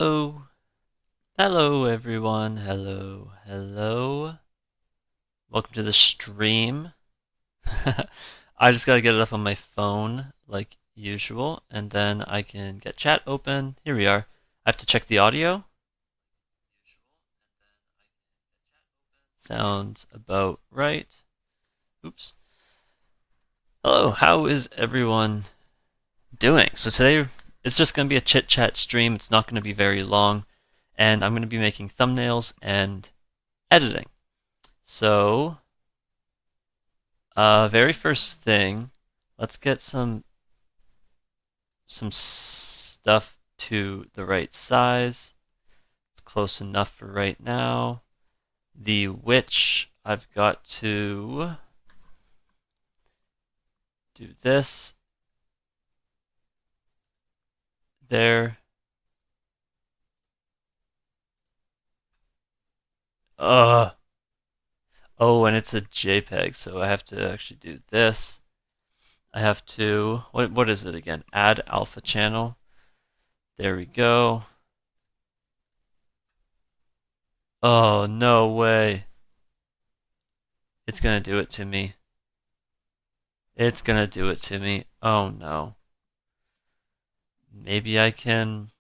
Oh, hello everyone. Hello, hello. Welcome to the stream. I just gotta get it up on my phone like usual, and then I can get chat open. Here we are. I have to check the audio. Sounds about right. Oops. Hello, how is everyone doing? So today it's just gonna be a chit chat stream. It's not gonna be very long, and I'm gonna be making thumbnails and editing. So very first thing, let's get some stuff to the right size. It's close enough for right now. The witch, I've got to do this. There. Uh oh, and it's a JPEG, so I have to actually do this. I have to what is it again? Add alpha channel. There we go. Oh, no way. It's gonna do it to me. It's gonna do it to me. Oh no. Maybe I can.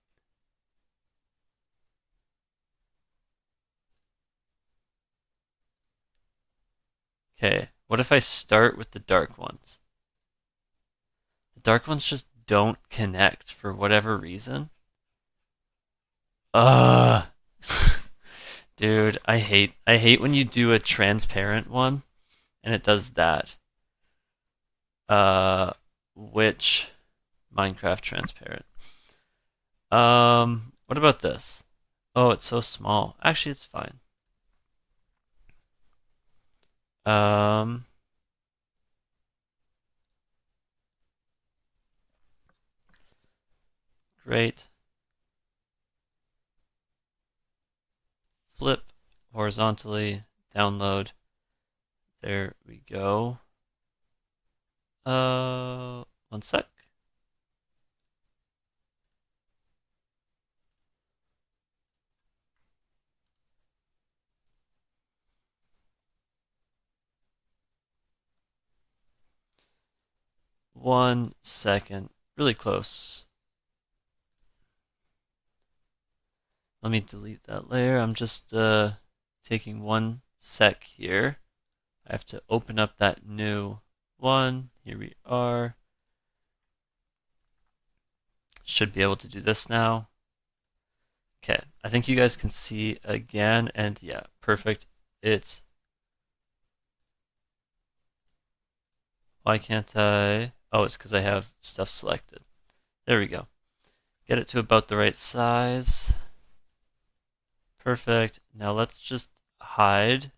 Okay, what if I start with the dark ones? The dark ones just don't connect for whatever reason. Ugh. Dude, I hate when you do a transparent one and it does that. Uh which Minecraft transparent. What about this? Oh, it's so small. Actually, it's fine. Um Great. Flip horizontally, download. There we go. One sec. One second. Really close. Let me delete that layer. I'm just taking one sec here. I have to open up that new one. Here we are. Should be able to do this now. Okay, I think you guys can see again, and yeah, perfect. It's... Why can't I? Oh, it's because I have stuff selected. There we go. Get it to about the right size. Perfect. Now let's just hide.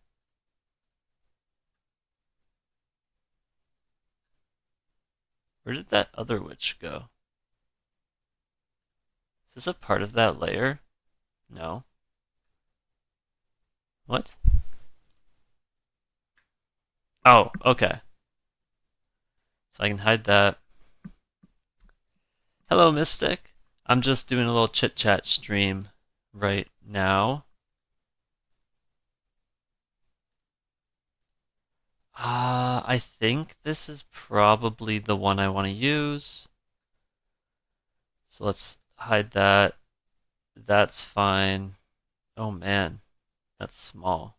Where did that other witch go? Is this a part of that layer? No. What? Oh, okay. So I can hide that. Hello, Mystic. I'm just doing a little chit chat stream right now. I think this is probably the one I want to use. So let's hide that. That's fine. Oh man, that's small.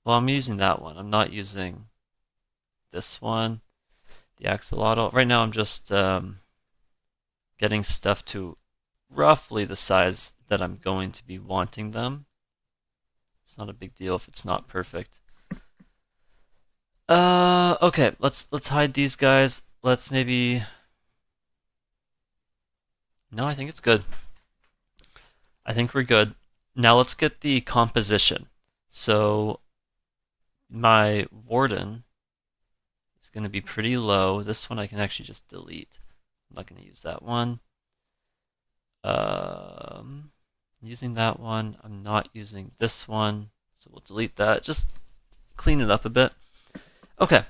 Well, I'm using that one. I'm not using this one, the axolotl. Right now I'm just getting stuff to roughly the size that I'm going to be wanting them. It's not a big deal if it's not perfect. Okay, let's hide these guys. Let's maybe... No, I think it's good. I think we're good. Now let's get the composition. So my warden is going to be pretty low. This one I can actually just delete. I'm not going to use that one. Using that one. I'm not using this one. So we'll delete that. Just clean it up a bit. Okay.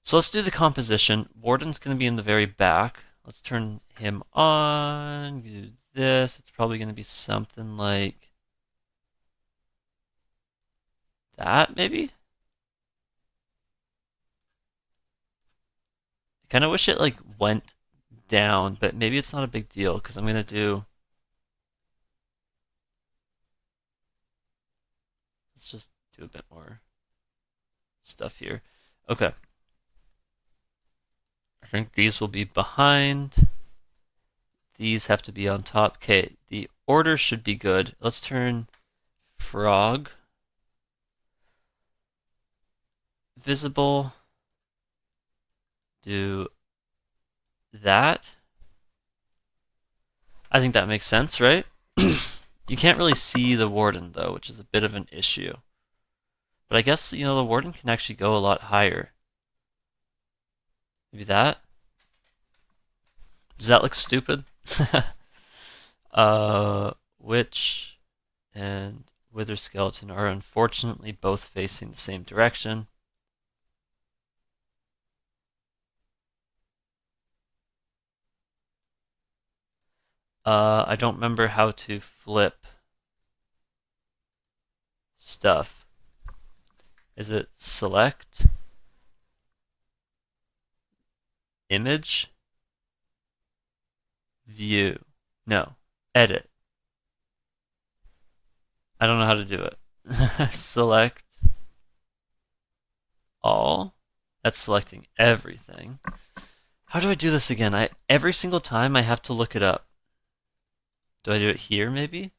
So let's do the composition. Warden's going to be in the very back. Let's turn him on. Do this. It's probably going to be something like that, maybe? I kind of wish it like went down, but maybe it's not a big deal because I'm going to do. Let's just do a bit more stuff here. Okay. I think these will be behind. These have to be on top. Okay, the order should be good. Let's turn frog visible. Do that. I think that makes sense, right? You can't really see the warden though, which is a bit of an issue. But I guess, the warden can actually go a lot higher. Maybe that? Does that look stupid? Witch and Wither Skeleton are unfortunately both facing the same direction. I don't remember how to flip stuff. Is it select? Image? View? No. Edit. I don't know how to do it. Select all. That's selecting everything. How do I do this again? Every single time I have to look it up. Do I do it here maybe?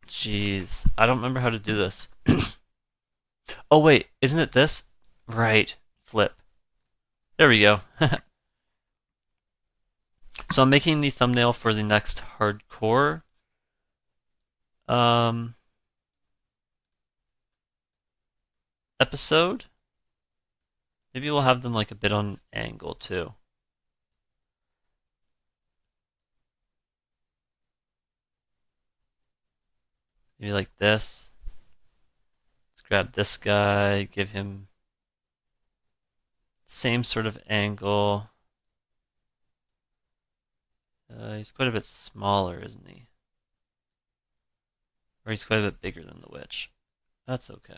Jeez. I don't remember how to do this. Oh wait, isn't it this? Right. Flip. There we go. So I'm making the thumbnail for the next hardcore. Episode. Maybe we'll have them like a bit on angle too. Maybe like this. Let's grab this guy, give him same sort of angle. He's quite a bit smaller, isn't he? Or he's quite a bit bigger than the witch. That's okay.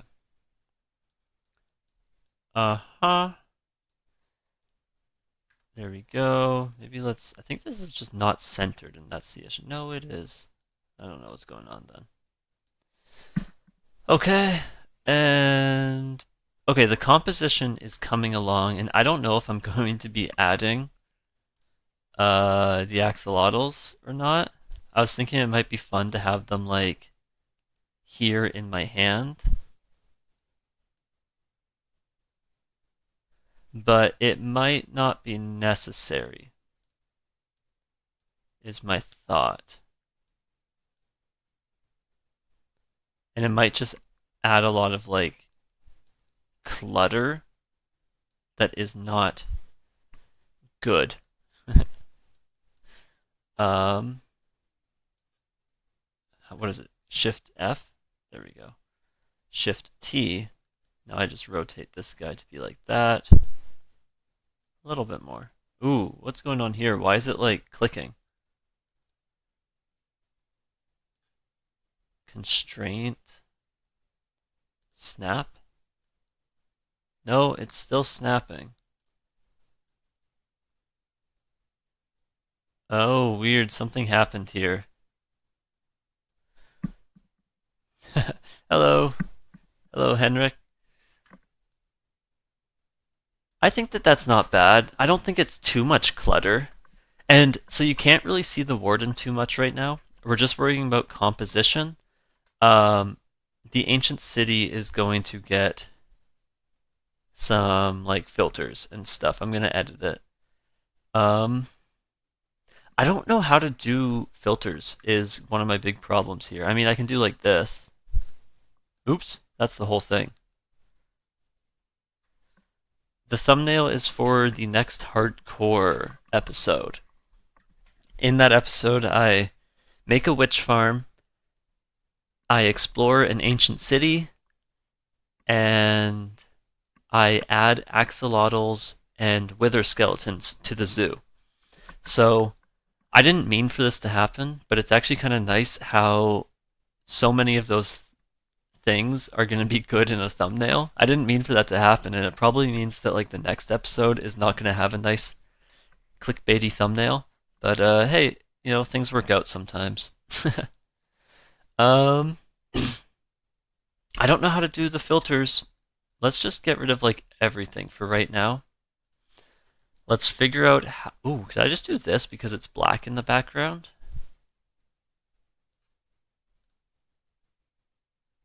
Uh-huh. There we go. Maybe I think this is just not centered and that's the issue. No, it is. I don't know what's going on then. Okay, and okay, the composition is coming along, and I don't know if I'm going to be adding the axolotls or not. I was thinking it might be fun to have them like here in my hand, but it might not be necessary, is my thought. And it might just add a lot of like clutter that is not good. What is it? Shift F? There we go. Shift T. Now I just rotate this guy to be like that. A little bit more. Ooh, what's going on here? Why is it like clicking? Constraint. Snap? No, it's still snapping. Oh, weird. Something happened here. Hello. Hello, Henrik. I think that that's not bad. I don't think it's too much clutter. And so you can't really see the warden too much right now. We're just worrying about composition. The ancient city is going to get some like filters and stuff. I'm gonna edit it. I don't know how to do filters is one of my big problems here. I mean, I can do like this. Oops, that's the whole thing. The thumbnail is for the next hardcore episode. In that episode, I make a witch farm. I explore an ancient city. and I add axolotls and wither skeletons to the zoo. So I didn't mean for this to happen, but it's actually kind of nice how so many of those things are going to be good in a thumbnail. I didn't mean for that to happen, and it probably means that like the next episode is not going to have a nice clickbaity thumbnail. But hey, things work out sometimes. um, I don't know how to do the filters. Let's just get rid of like everything for right now. Let's figure out how. Ooh, could I just do this because it's black in the background?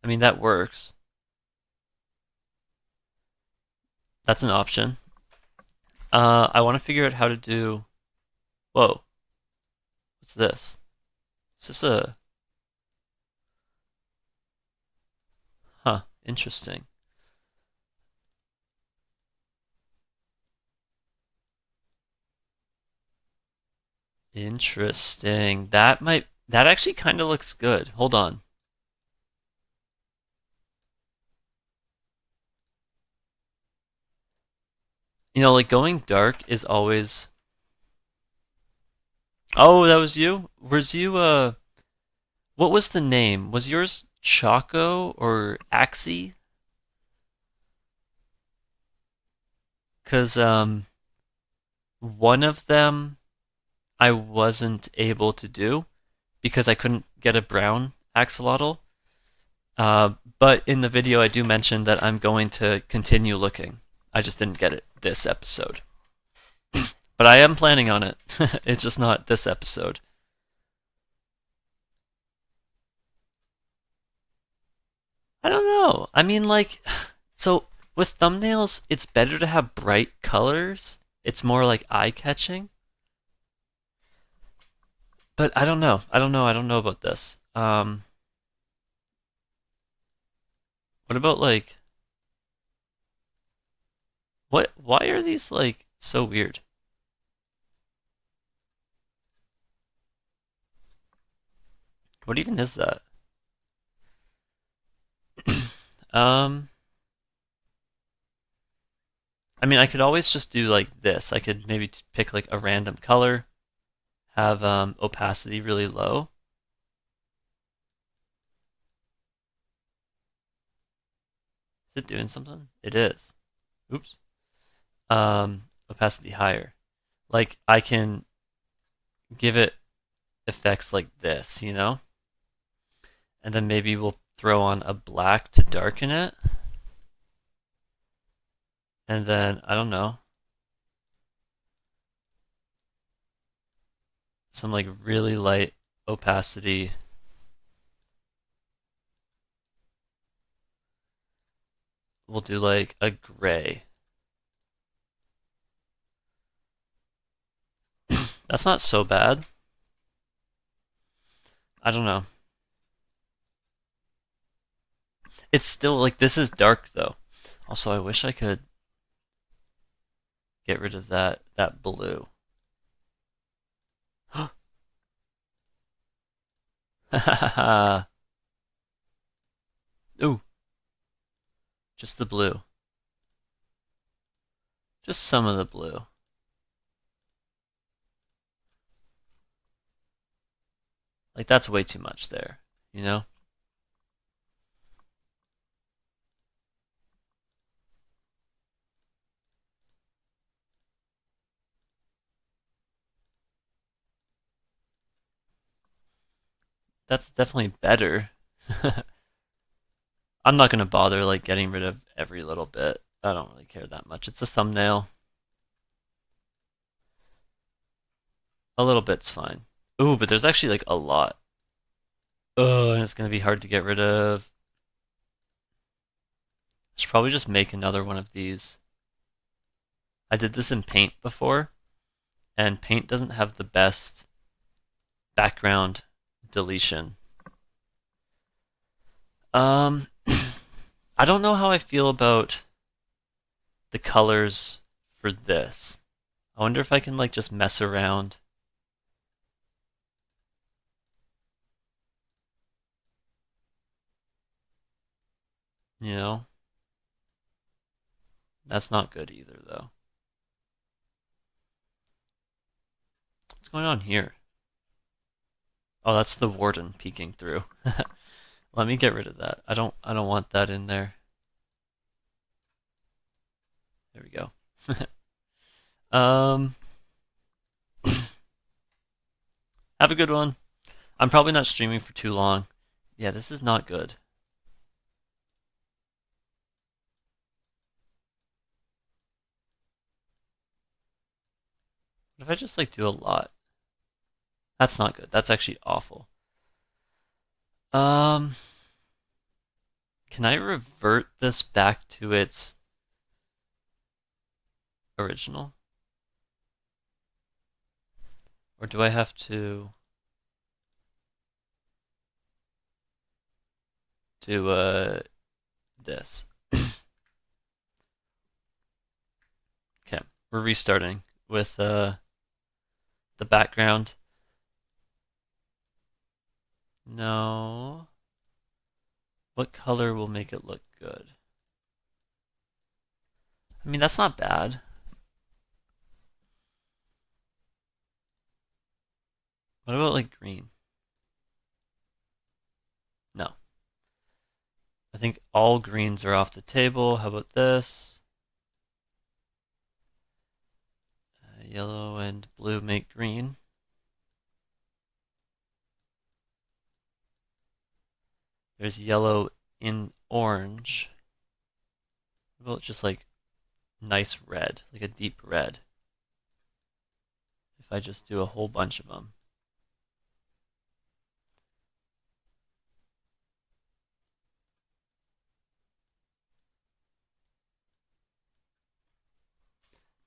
I mean, that works. That's an option. I want to figure out how to do. Whoa, what's this? Is this a. Huh, interesting. Interesting. That actually kind of looks good. Hold on. Like going dark is always. Oh, that was you? Was you, what was the name? Was yours Choco or Axie? Because, one of them I wasn't able to do because I couldn't get a brown axolotl. But in the video, I do mention that I'm going to continue looking. I just didn't get it this episode. But I am planning on it. It's just not this episode. I don't know. I mean, like, so with thumbnails, it's better to have bright colors. It's more like eye catching. But I don't know. I don't know. I don't know about this. What about like what? Why are these like so weird? What even is that? Um, I mean, I could always just do like this. I could maybe pick like a random color, have opacity really low. Is it doing something? It is. Oops. Opacity higher. Like I can give it effects like this. And then maybe we'll throw on a black to darken it. And then, I don't know, some like really light opacity. We'll do like a gray. That's not so bad. I don't know. It's still like this is dark though. Also, I wish I could get rid of that blue. Ooh, just the blue. Just some of the blue. Like that's way too much there, you know? That's definitely better. I'm not gonna bother like getting rid of every little bit. I don't really care that much. It's a thumbnail. A little bit's fine. Ooh, but there's actually like a lot. Oh, and it's gonna be hard to get rid of. I should probably just make another one of these. I did this in Paint before, and Paint doesn't have the best background deletion. Um, I don't know how I feel about the colors for this. I wonder if I can like just mess around. You know? That's not good either, though. What's going on here? Oh, that's the warden peeking through. Let me get rid of that. I don't want that in there. There we go. um have a good one. I'm probably not streaming for too long. Yeah, this is not good. What if I just like do a lot? That's not good. That's actually awful. Um can I revert this back to its original? Or do I have to do this? Okay, we're restarting with the background. No. What color will make it look good? I mean, that's not bad. What about like green? No. I think all greens are off the table. How about this? Yellow and blue make green. There's yellow in orange. What about just like nice red, like a deep red? If I just do a whole bunch of them.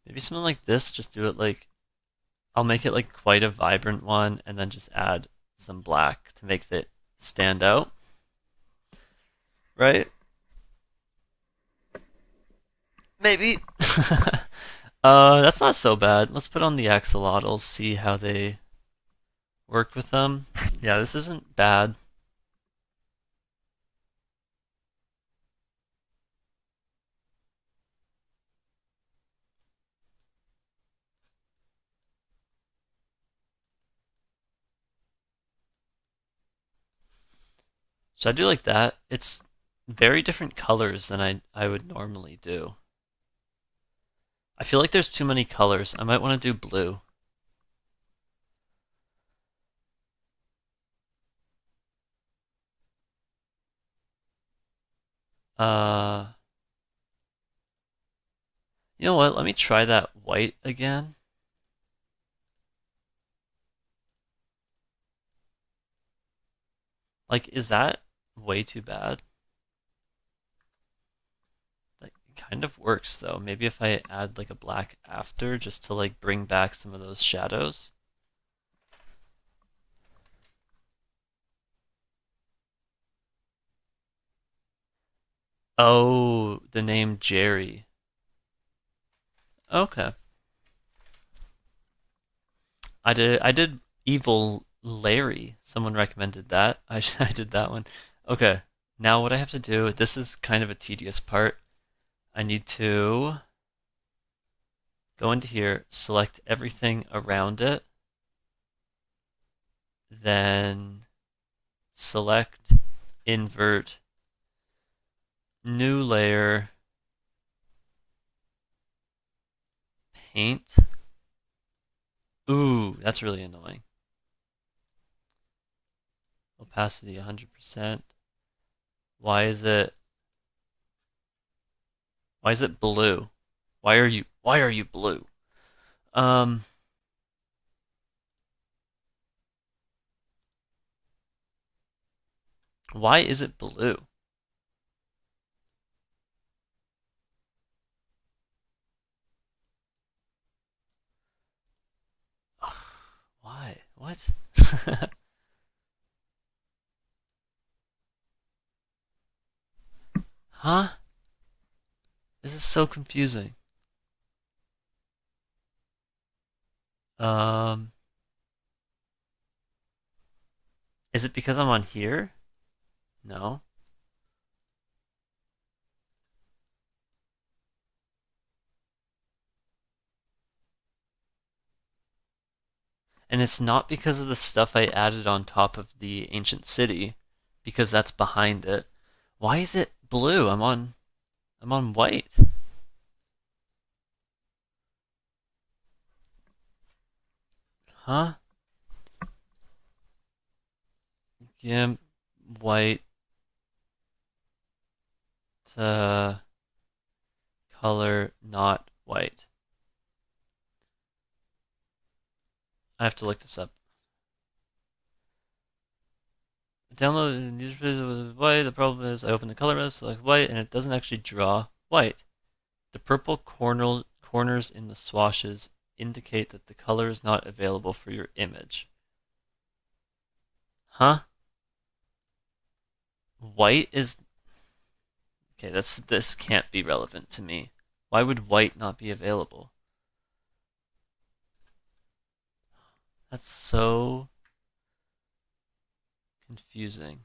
Maybe something like this, just do it like, I'll make it like quite a vibrant one and then just add some black to make it stand out. Right? Maybe. That's not so bad. Let's put on the axolotls, see how they work with them. Yeah, this isn't bad. Should I do like that? It's very different colors than I would normally do. I feel like there's too many colors. I might want to do blue. Uh, you know what? Let me try that white again. Like, is that way too bad? That kind of works though. Maybe if I add like a black after just to like bring back some of those shadows. Oh, the name Jerry. Okay. I did Evil Larry. Someone recommended that. I did that one. Okay. Now what I have to do, this is kind of a tedious part. I need to go into here, select everything around it, then select, invert, new layer, paint. Ooh, that's really annoying. Opacity 100%. Why is it blue? Why are you blue? Um why is it blue? Why? What? Huh? This is so confusing. Um is it because I'm on here? No. And it's not because of the stuff I added on top of the ancient city, because that's behind it. Why is it blue? I'm on white. Huh? GIMP white to color not white. I have to look this up. Download user with white. The problem is I open the color mode, select white, and it doesn't actually draw white. The purple corners in the swashes indicate that the color is not available for your image. Huh? White is okay. This can't be relevant to me. Why would white not be available? That's so confusing.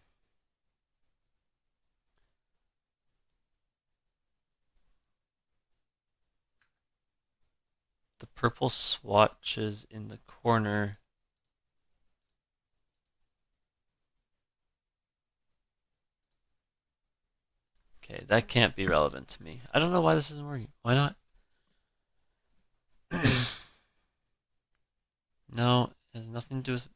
The purple swatches in the corner. Okay, that can't be relevant to me. I don't know why this isn't working. Why not? No, it has nothing to do with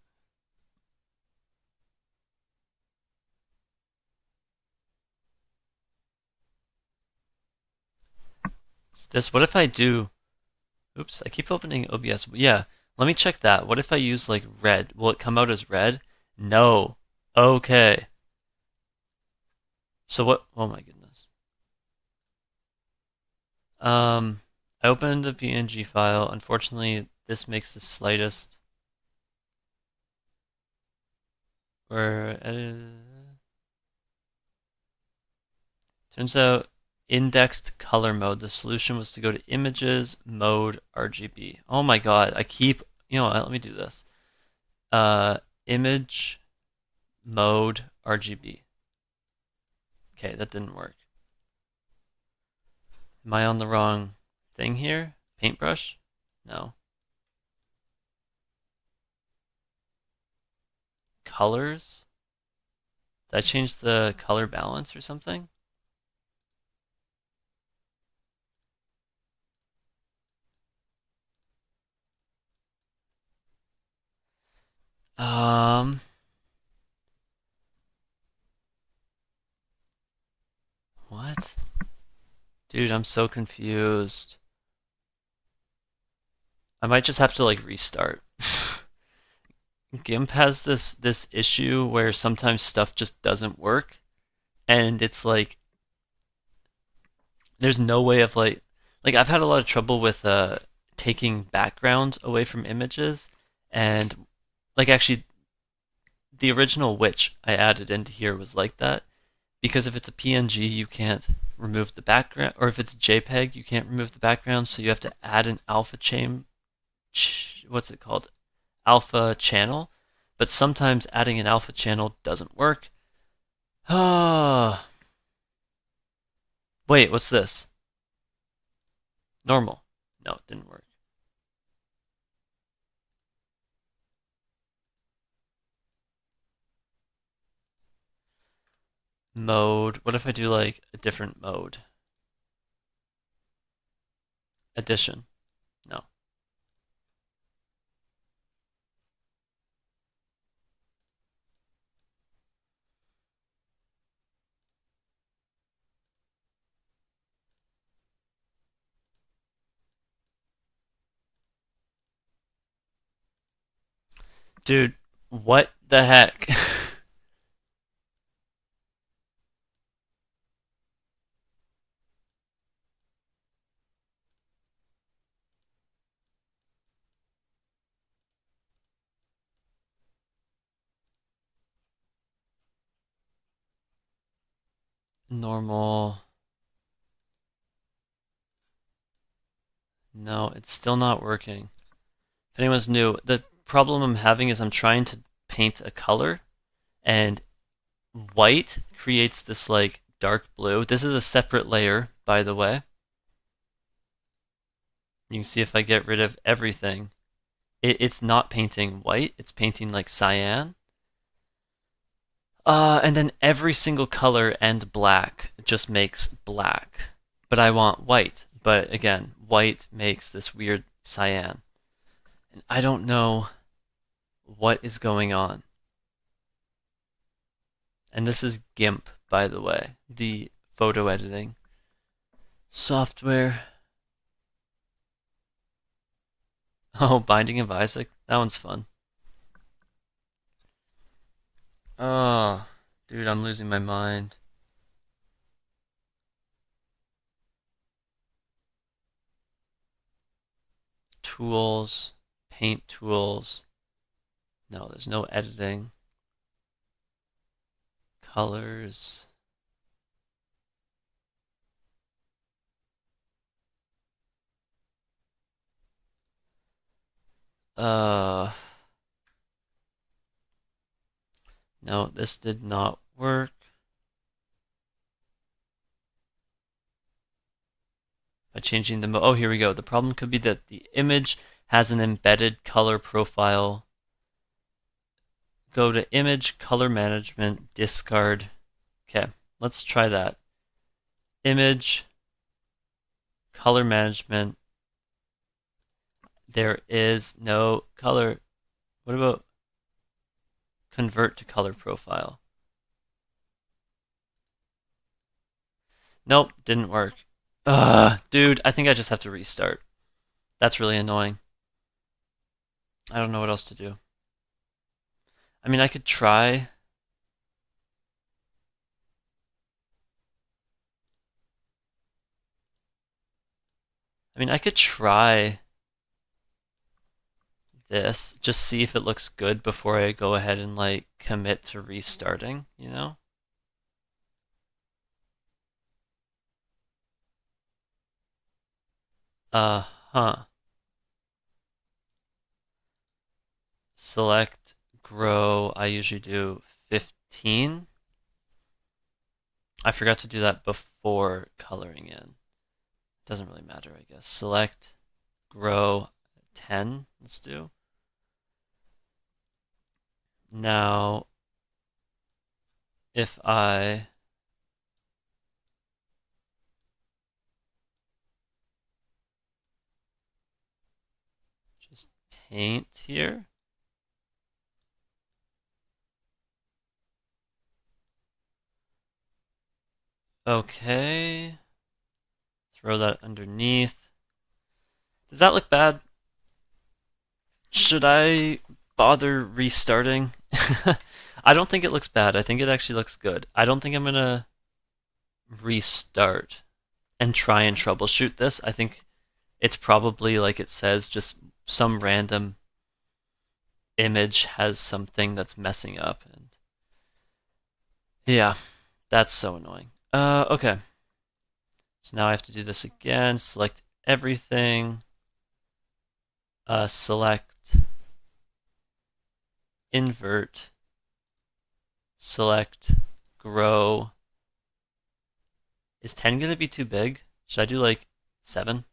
this. What if I do... Oops, I keep opening OBS. Yeah, let me check that. What if I use like red? Will it come out as red? No. Okay. So what? Oh my goodness. I opened a PNG file. Unfortunately, this makes the slightest. Where turns out indexed color mode. The solution was to go to images, mode, RGB. Oh my god, I keep, you know what, let me do this. Image, mode, RGB. Okay, that didn't work. Am I on the wrong thing here? Paintbrush? No. Colors? Did I change the color balance or something? Um, what? Dude, I'm so confused. I might just have to like restart. GIMP has this issue where sometimes stuff just doesn't work, and it's like there's no way of like I've had a lot of trouble with taking backgrounds away from images, and like actually the original witch I added into here was like that, because if it's a PNG you can't remove the background, or if it's a JPEG you can't remove the background, so you have to add an alpha chain. What's it called? Alpha channel. But sometimes adding an alpha channel doesn't work. Ah. Wait, what's this? Normal. No, it didn't work. Mode. What if I do like a different mode? Addition. No. Dude, what the heck? Normal. No, it's still not working. If anyone's new, the problem I'm having is I'm trying to paint a color, and white creates this like dark blue. This is a separate layer, by the way. You can see if I get rid of everything, it's not painting white, it's painting like cyan. And then every single color and black just makes black. But I want white. But again, white makes this weird cyan. And I don't know what is going on. And this is GIMP, by the way, the photo editing software. Oh, Binding of Isaac. That one's fun. Oh, dude, I'm losing my mind. Tools, paint tools. No, there's no editing. Colors. Uh, no, this did not work. By changing the oh, here we go. The problem could be that the image has an embedded color profile. Go to image, color management, discard. Okay, let's try that. Image, color management. There is no color. What about convert to color profile? Nope, didn't work. Dude, I think I just have to restart. That's really annoying. I don't know what else to do. I mean, I could try. I mean, I could try this, just see if it looks good before I go ahead and like commit to restarting, you know? Huh. Select grow. I usually do 15. I forgot to do that before coloring in. Doesn't really matter, I guess. Select grow 10. Let's do. Now, if I just paint here. Okay. Throw that underneath. Does that look bad? Should I bother restarting? I don't think it looks bad. I think it actually looks good. I don't think I'm gonna restart and try and troubleshoot this. I think it's probably like it says, just some random image has something that's messing up. And yeah, that's so annoying. Okay. So now I have to do this again. Select everything. Select invert. Select grow. Is 10 gonna be too big? Should I do like 7?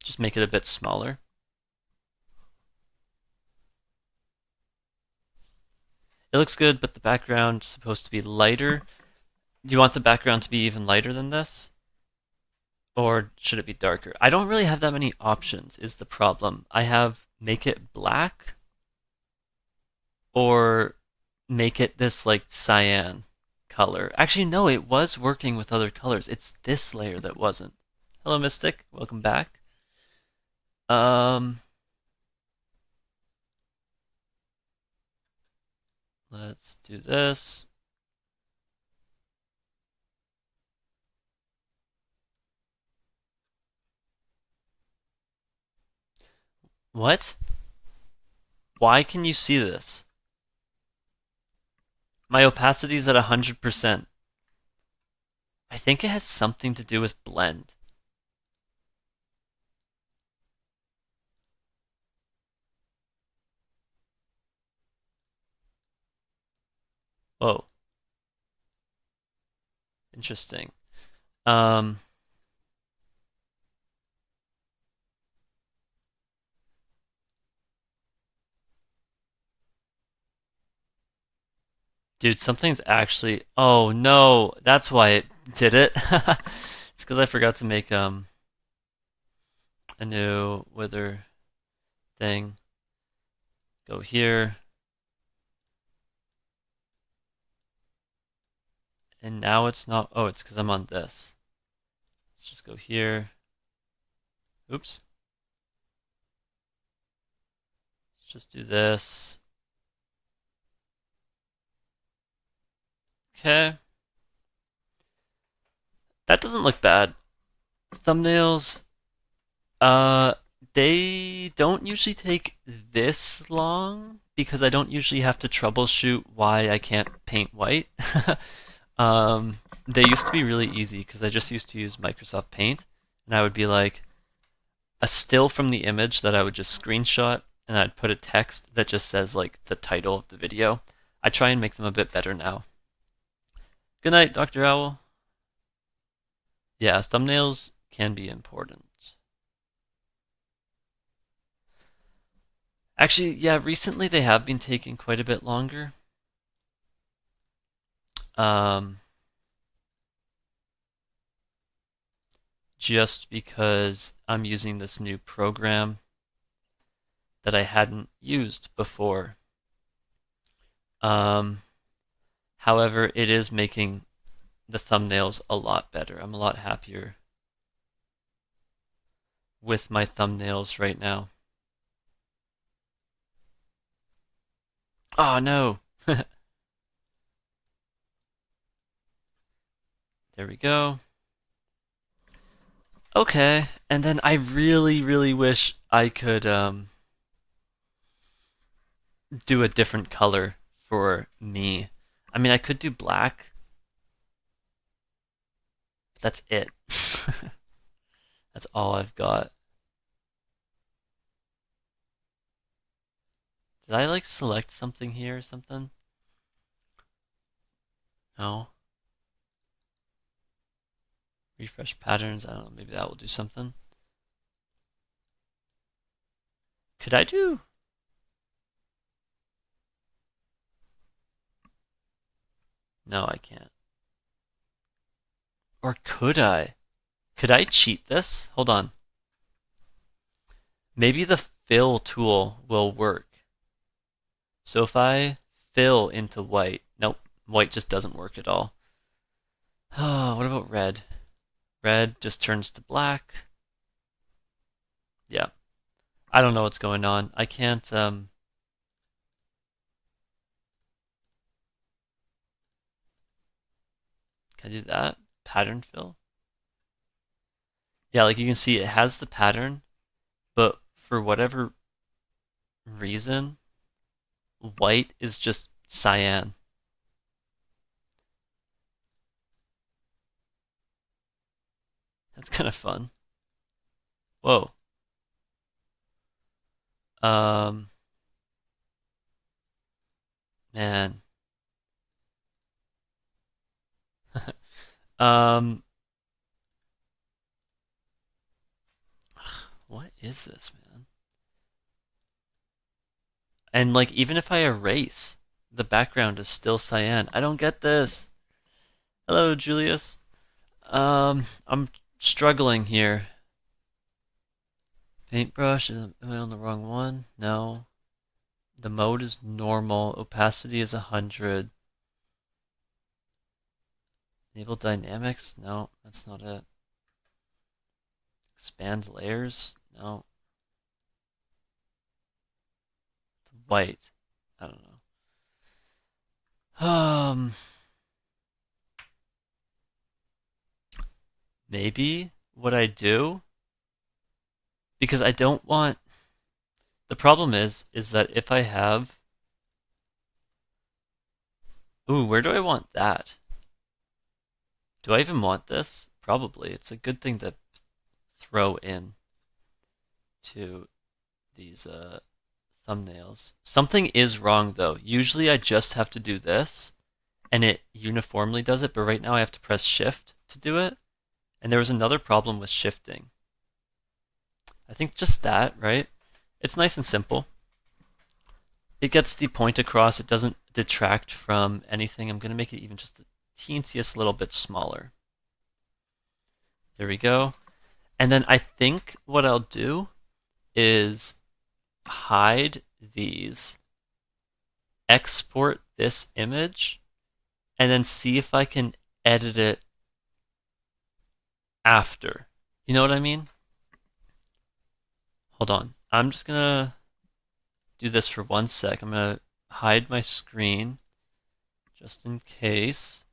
Just make it a bit smaller. It looks good, but the background's supposed to be lighter. Do you want the background to be even lighter than this? Or should it be darker? I don't really have that many options, is the problem. I have make it black or make it this like cyan color. Actually, no, it was working with other colors. It's this layer that wasn't. Hello, Mystic. Welcome back. Let's do this. What? Why can you see this? My opacity's at 100%. I think it has something to do with blend. Whoa. Interesting. Um, Dude, something's actually. Oh no, that's why it did it. It's because I forgot to make a new wither thing. Go here, and now it's not. Oh, it's because I'm on this. Let's just go here. Oops. Let's just do this. Okay. That doesn't look bad. Thumbnails, uh, they don't usually take this long because I don't usually have to troubleshoot why I can't paint white. They used to be really easy because I just used to use Microsoft Paint, and I would be like a still from the image that I would just screenshot, and I'd put a text that just says like the title of the video. I try and make them a bit better now. Good night, Dr. Owl. Yeah, thumbnails can be important. Actually, yeah, recently they have been taking quite a bit longer. Um, just because I'm using this new program that I hadn't used before. Um, however, it is making the thumbnails a lot better. I'm a lot happier with my thumbnails right now. Oh no! There we go. Okay, and then I really, really wish I could do a different color for me. I mean, I could do black, but that's it. That's all I've got. Did I like select something here or something? No. Refresh patterns. I don't know. Maybe that will do something. Could I do? No, I can't. Or could I? Could I cheat this? Hold on. Maybe the fill tool will work. So if I fill into white, nope, white just doesn't work at all. Oh, what about red? Red just turns to black. Yeah. I don't know what's going on. I can't, can I do that? Pattern fill? Yeah, like you can see it has the pattern, but for whatever reason, white is just cyan. That's kind of fun. Whoa. Um, man. Um, what is this, man? And like even if I erase, the background is still cyan. I don't get this. Hello, Julius. I'm struggling here. Paintbrush, am I on the wrong one? No. The mode is normal. Opacity is 100. Enable dynamics? No, that's not it. Expand layers? No. White. I don't know. Maybe what I do, because I don't want, the problem is that if I have, ooh, where do I want that? Do I even want this? Probably. It's a good thing to throw in to these thumbnails. Something is wrong though. Usually I just have to do this and it uniformly does it, but right now I have to press shift to do it. And there was another problem with shifting. I think just that, right? It's nice and simple. It gets the point across. It doesn't detract from anything. I'm going to make it even just the teensiest little bit smaller. There we go. And then I think what I'll do is hide these, export this image, and then see if I can edit it after. You know what I mean? Hold on. I'm just gonna do this for 1 sec. I'm gonna hide my screen just in case.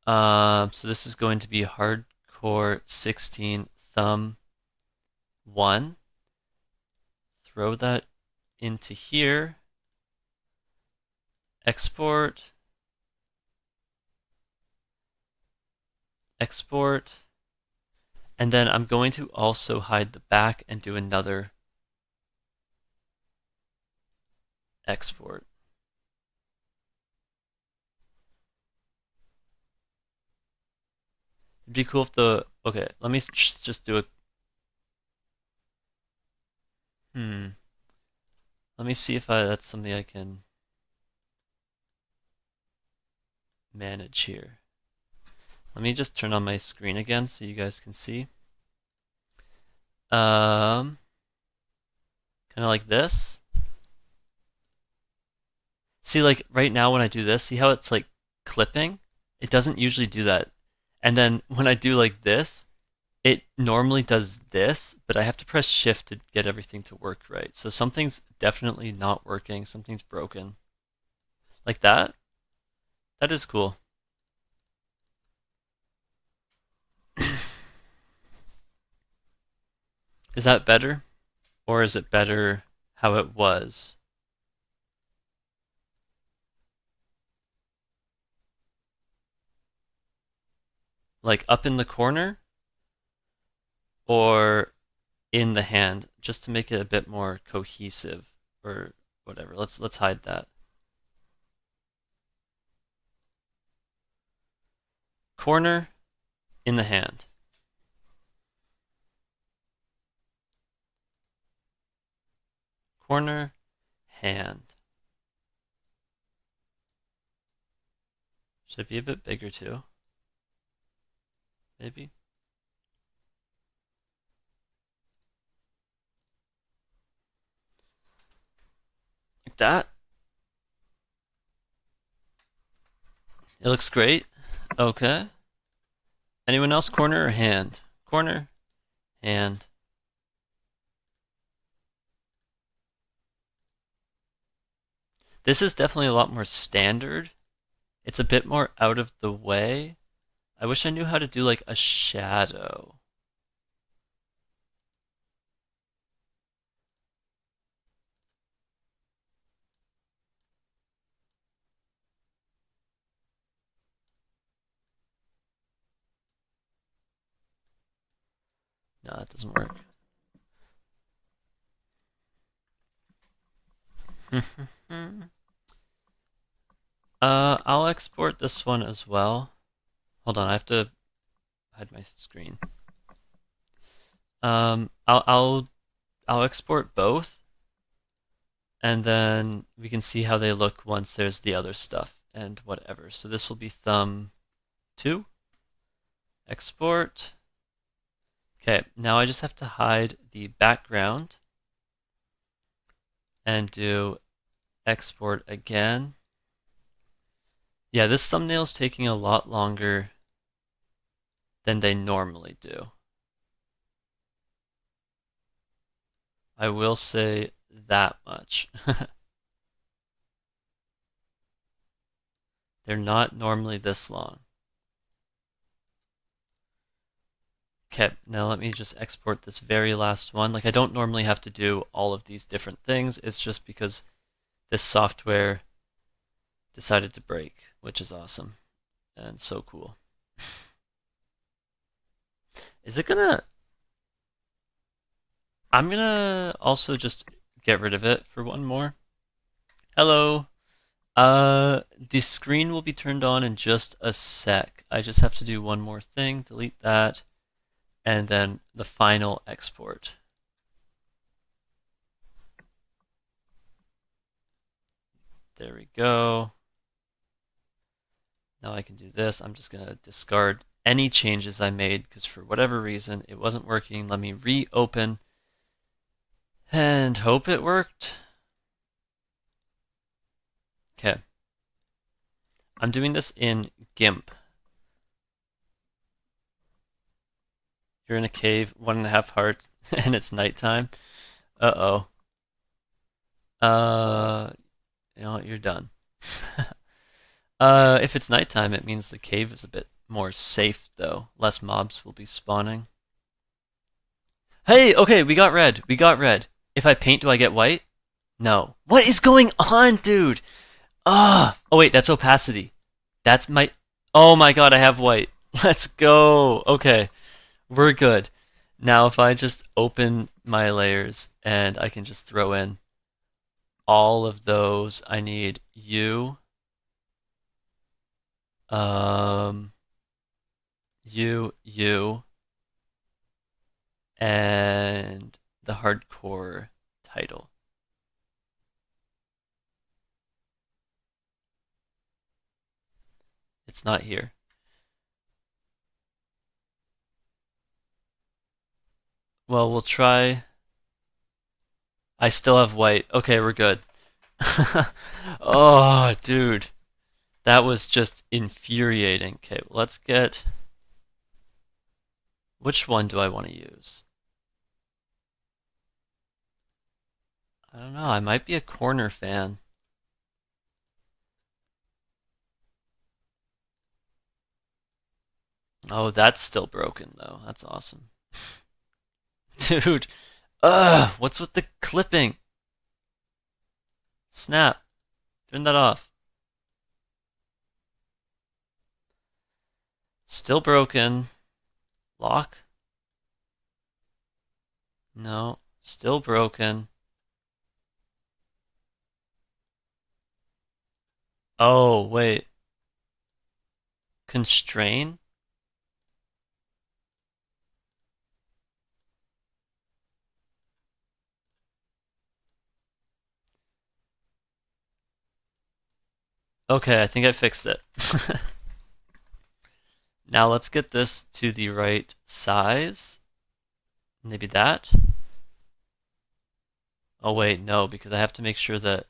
So this is going to be hardcore 16 thumb 1. Throw that into here. Export. Export. And then I'm going to also hide the back and do another export. It'd be cool if the, okay, let me just do a, let me see if that's something I can manage here. Let me just turn on my screen again so you guys can see. Kind of like this. See, like right now when I do this, see how it's like clipping? It doesn't usually do that. And then when I do like this, it normally does this, but I have to press shift to get everything to work right. So something's definitely not working, something's broken. Like that? That is cool. Is that better? Or is it better how it was? Like up in the corner? Or in the hand, just to make it a bit more cohesive or whatever. Let's hide that. Corner in the hand. Corner, hand. Should it be a bit bigger too? Maybe. Like that. It looks great. Okay. Anyone else? Corner or hand? Corner, hand. This is definitely a lot more standard. It's a bit more out of the way. I wish I knew how to do like a shadow. No, that doesn't work. I'll export this one as well. Hold on, I have to hide my screen. I'll export both, and then we can see how they look once there's the other stuff and whatever. So this will be thumb 2. Export. Okay, now I just have to hide the background and do export again. Yeah, this thumbnail's taking a lot longer than they normally do. I will say that much. They're not normally this long. Okay, now let me just export this very last one. Like I don't normally have to do all of these different things. It's just because this software decided to break, which is awesome and so cool. Is it gonna... I'm gonna also just get rid of it for one more. Hello. The screen will be turned on in just a sec. I just have to do one more thing, delete that, and then the final export. There we go. Now I can do this. I'm just going to discard any changes I made because for whatever reason it wasn't working. Let me reopen and hope it worked. Okay. I'm doing this in GIMP. You're in a cave, 1.5 hearts, and it's nighttime. Uh-oh. You know what? You're done. If it's nighttime, it means the cave is a bit more safe, though. Less mobs will be spawning. Hey, okay, we got red. We got red. If I paint, do I get white? No. What is going on, dude? Ah! Oh, wait, that's opacity. That's my... Oh my god, I have white. Let's go. Okay, we're good. Now if I just open my layers and I can just throw in all of those, I need you, you, and the hardcore title. It's not here. Well, we'll try. I still have white. Okay, we're good. Oh, dude. That was just infuriating. Okay, let's get... Which one do I want to use? I don't know. I might be a corner fan. Oh, that's still broken, though. That's awesome. Dude. Ugh, what's with the clipping? Snap. Turn that off. Still broken. Lock? No. Still broken. Oh, wait. Constrain? Okay, I think I fixed it. Now let's get this to the right size. Maybe that. Oh wait, no, because I have to make sure that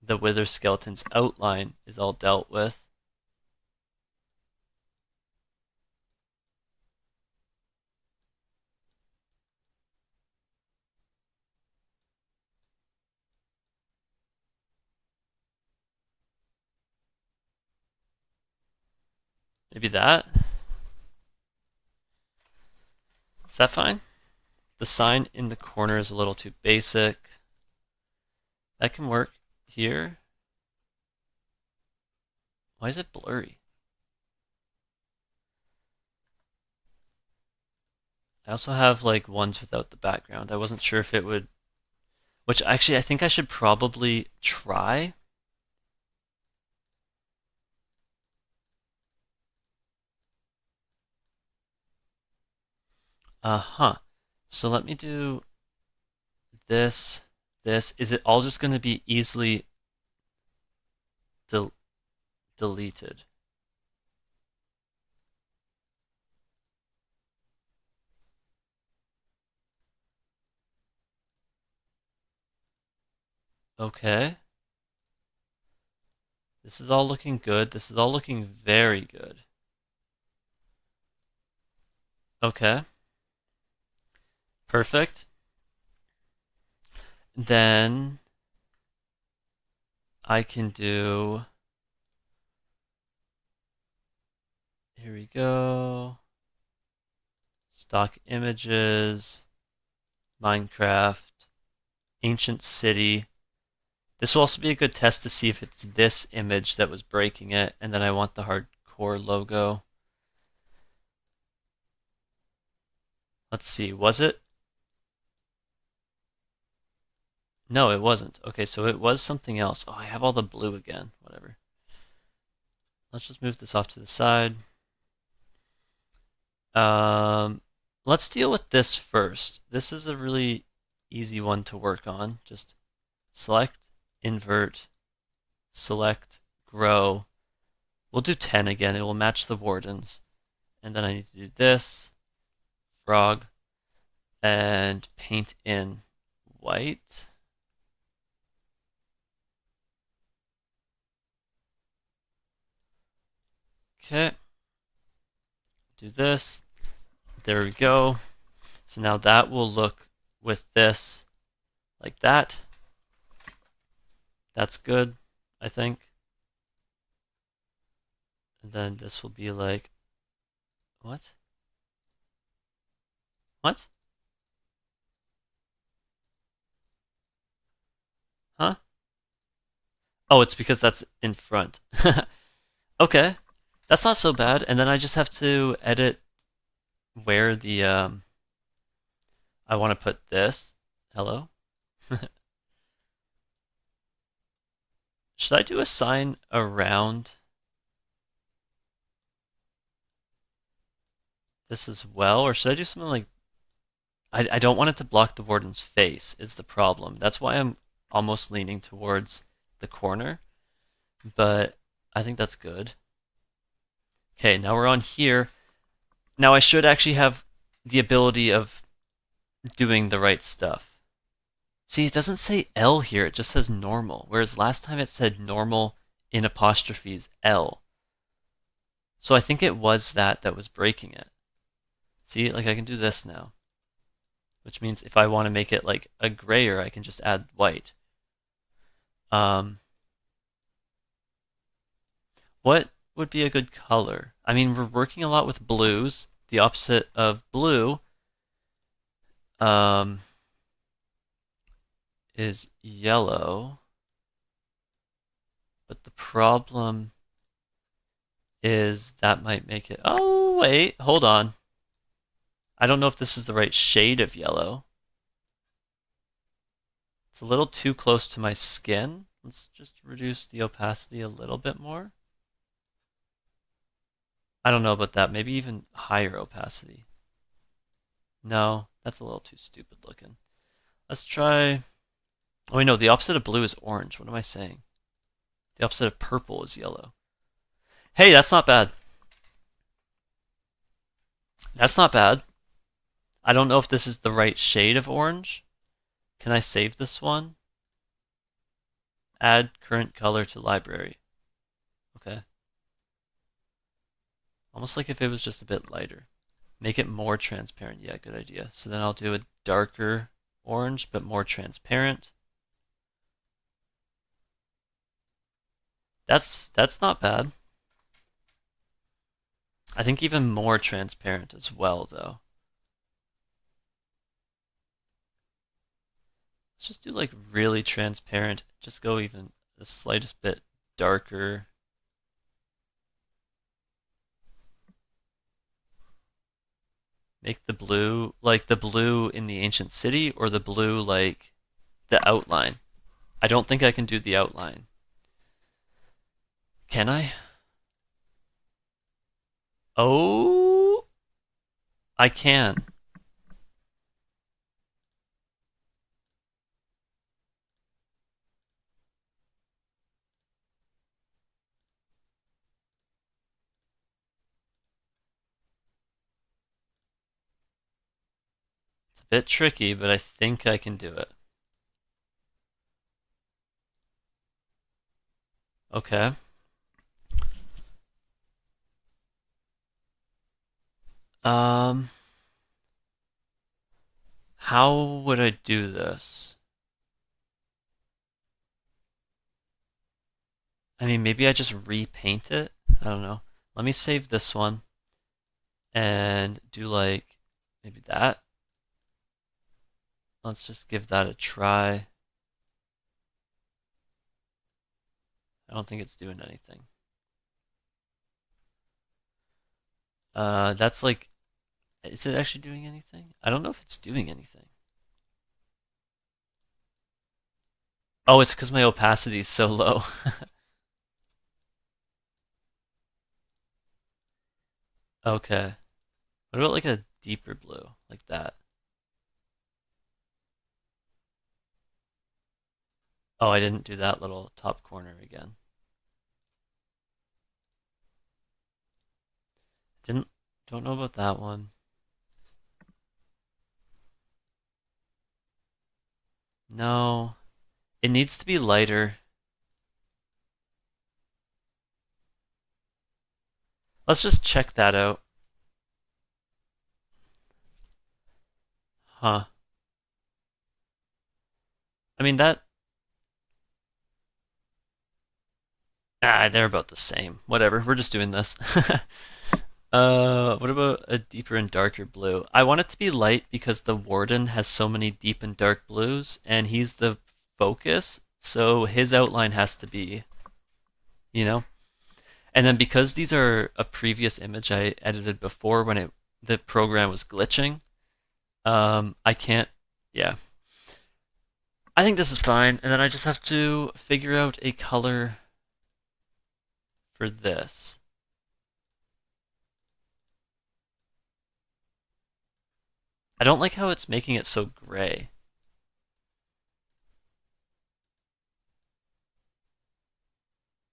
the wither skeleton's outline is all dealt with. Maybe that? Is that fine? The sign in the corner is a little too basic. That can work here. Why is it blurry? I also have like ones without the background. I wasn't sure if it would... Which actually I think I should probably try. Uh-huh. So let me do this, this. Is it all just going to be easily deleted? Okay. This is all looking good. This is all looking very good. Okay. Perfect. Then I can do... Here we go. Stock images, Minecraft, ancient city. This will also be a good test to see if it's this image that was breaking it, and then I want the hardcore logo. Let's see, was it? No, it wasn't. Okay, so it was something else. Oh, I have all the blue again. Whatever. Let's just move this off to the side. Let's deal with this first. This is a really easy one to work on. Just select, invert, select, grow. We'll do 10 again. It will match the wardens. And then I need to do this, frog, and paint in white. Okay. Do this. There we go. So now that will look with this like that. That's good, I think. And then this will be like, what? What? Huh? Oh, it's because that's in front. Okay. That's not so bad. And then I just have to edit where the I want to put this. Hello? Should I do a sign around this as well? Or should I do something like I don't want it to block the warden's face is the problem. That's why I'm almost leaning towards the corner. But I think that's good. Okay, now we're on here. Now I should actually have the ability of doing the right stuff. See, it doesn't say L here, it just says normal, whereas last time it said normal in apostrophes L. So I think it was that was breaking it. See, like I can do this now, which means if I want to make it like a grayer, I can just add white. What would be a good color? I mean, we're working a lot with blues. The opposite of blue is yellow. But the problem is that might make it... Oh, wait, hold on. I don't know if this is the right shade of yellow. It's a little too close to my skin. Let's just reduce the opacity a little bit more. I don't know about that. Maybe even higher opacity. No, that's a little too stupid looking. Let's try... Oh, wait, no, the opposite of blue is orange. What am I saying? The opposite of purple is yellow. Hey, that's not bad. That's not bad. I don't know if this is the right shade of orange. Can I save this one? Add current color to library. Okay. Almost like if it was just a bit lighter. Make it more transparent. Yeah, good idea. So then I'll do a darker orange, but more transparent. That's not bad. I think even more transparent as well, though. Let's just do like really transparent. Just go even the slightest bit darker. Make the blue like the blue in the ancient city or the blue like the outline. I don't think I can do the outline. Can I? Oh, I can. It's a bit tricky, but I think I can do it. Okay. Um, how would I do this? I mean, maybe I just repaint it? I don't know. Let me save this one and do like maybe that. Let's just give that a try. I don't think it's doing anything. That's like, is it actually doing anything? I don't know if it's doing anything. Oh, it's because my opacity is so low. Okay. What about like a deeper blue, like that? Oh, I didn't do that little top corner again. Didn't don't know about that one. No. It needs to be lighter. Let's just check that out. Huh. I mean that they're about the same. Whatever. We're just doing this. What about a deeper and darker blue? I want it to be light because the warden has so many deep and dark blues, and he's the focus, so his outline has to be, you know? And then because these are a previous image I edited before when the program was glitching, I can't, yeah. I think this is fine, and then I just have to figure out a color for this. I don't like how it's making it so gray.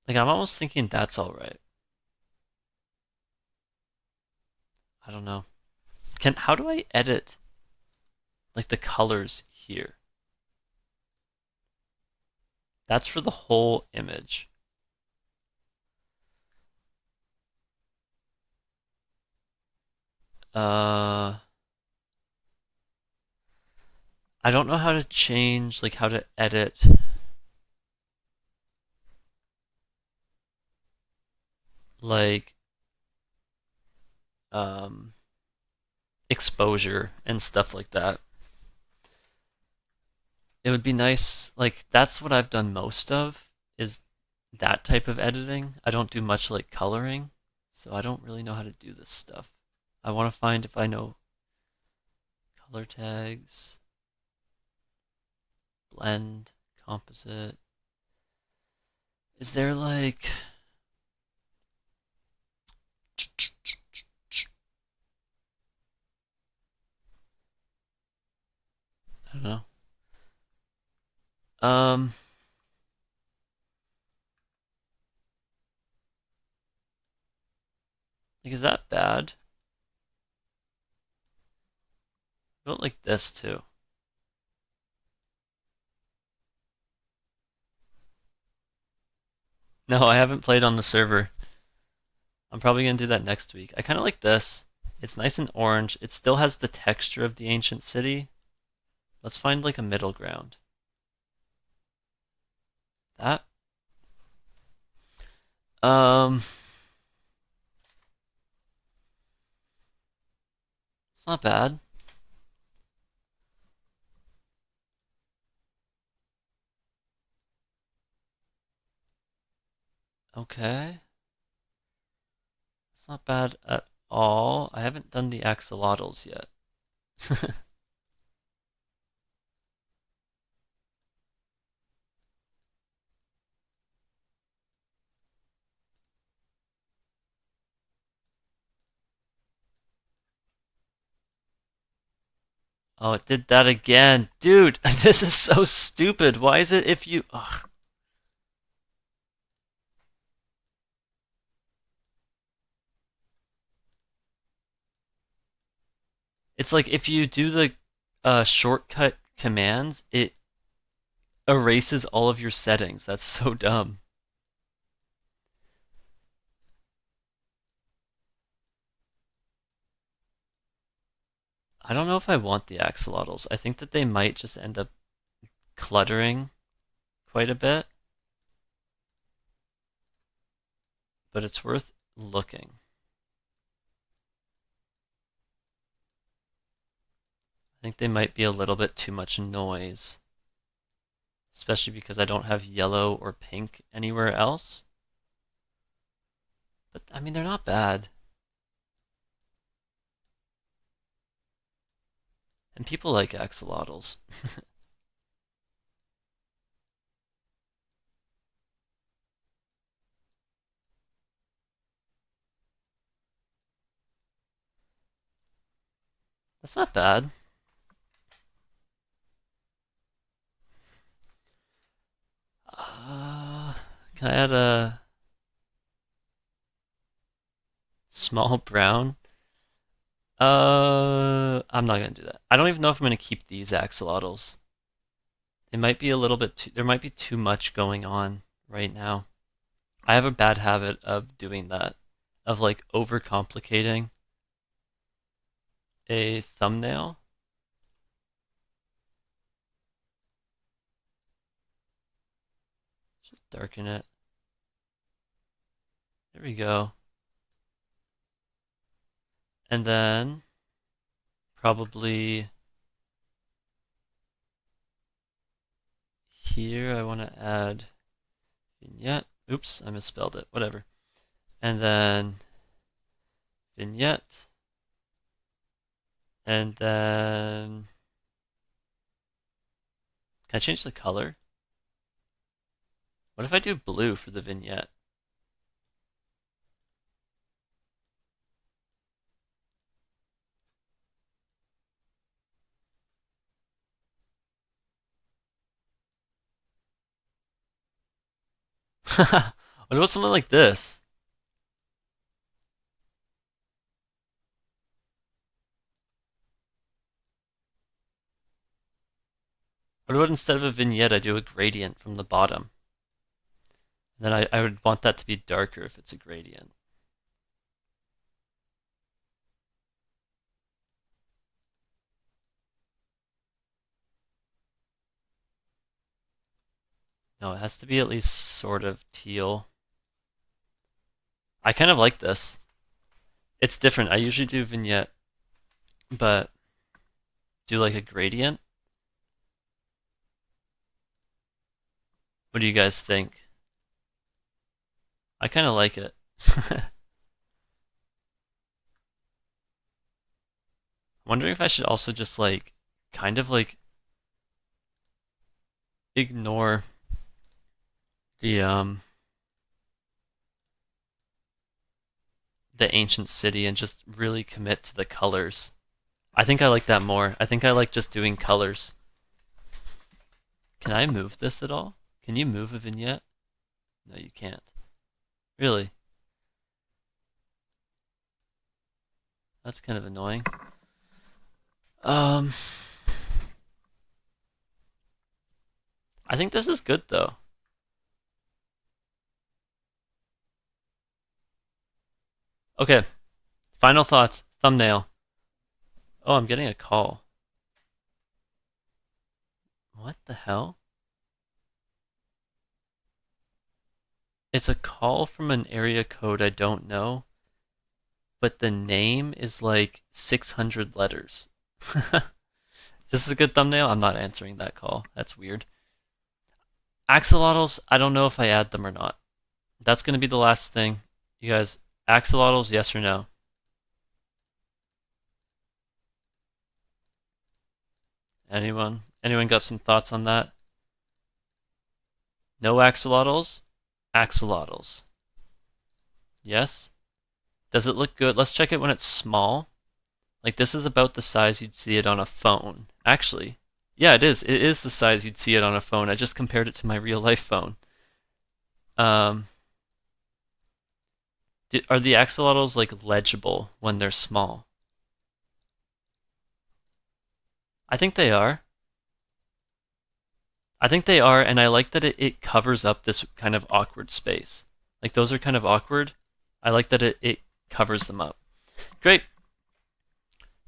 Like, I'm almost thinking that's alright. I don't know. How do I edit, like, the colors here? That's for the whole image. Uh, I don't know how to change, like, how to edit, like, um, exposure and stuff like that. It would be nice, like, that's what I've done most of, is that type of editing. I don't do much like coloring, so I don't really know how to do this stuff. I want to find if I know color tags, blend, composite. Is there like, I don't know. Um, like, is that bad? I don't like this too. No, I haven't played on the server. I'm probably gonna do that next week. I kind of like this. It's nice and orange. It still has the texture of the ancient city. Let's find like a middle ground. That. Um, it's not bad. Okay. It's not bad at all. I haven't done the axolotls yet. Oh, it did that again. Dude, this is so stupid. Why is it if you... Ugh. It's like if you do the shortcut commands, it erases all of your settings. That's so dumb. I don't know if I want the axolotls. I think that they might just end up cluttering quite a bit, but it's worth looking. I think they might be a little bit too much noise, especially because I don't have yellow or pink anywhere else. But I mean, they're not bad. And people like axolotls. That's not bad. Uh, can I add a Small brown. I'm not gonna do that. I don't even know if I'm gonna keep these axolotls. It might be a little bit too, there might be too much going on right now. I have a bad habit of doing that, of like overcomplicating a thumbnail. Just darken it. There we go. And then probably here I want to add vignette. Oops, I misspelled it. Whatever. And then vignette. And then can I change the color? What if I do blue for the vignette? What about something like this? What about instead of a vignette, I do a gradient from the bottom? And then I would want that to be darker if it's a gradient. No, it has to be at least sort of teal. I kind of like this. It's different. I usually do vignette, but do like a gradient. What do you guys think? I kind of like it. I'm wondering if I should also just like kind of like ignore the the ancient city and just really commit to the colors. I think I like that more. I think I like just doing colors. Can I move this at all? Can you move a vignette? No, you can't. Really? That's kind of annoying. Um, I think this is good though. Okay, final thoughts. Thumbnail. Oh, I'm getting a call. What the hell? It's a call from an area code I don't know, but the name is like 600 letters. This is a good thumbnail? I'm not answering that call. That's weird. Axolotls, I don't know if I add them or not. That's going to be the last thing. You guys, axolotls, yes or no? Anyone? Anyone got some thoughts on that? No axolotls? Axolotls. Yes? Does it look good? Let's check it when it's small. Like this is about the size you'd see it on a phone. Actually, yeah, it is. It is the size you'd see it on a phone. I just compared it to my real life phone. Um, are the axolotls like legible when they're small? I think they are. I think they are, and I like that it covers up this kind of awkward space. Like those are kind of awkward. I like that it covers them up. Great.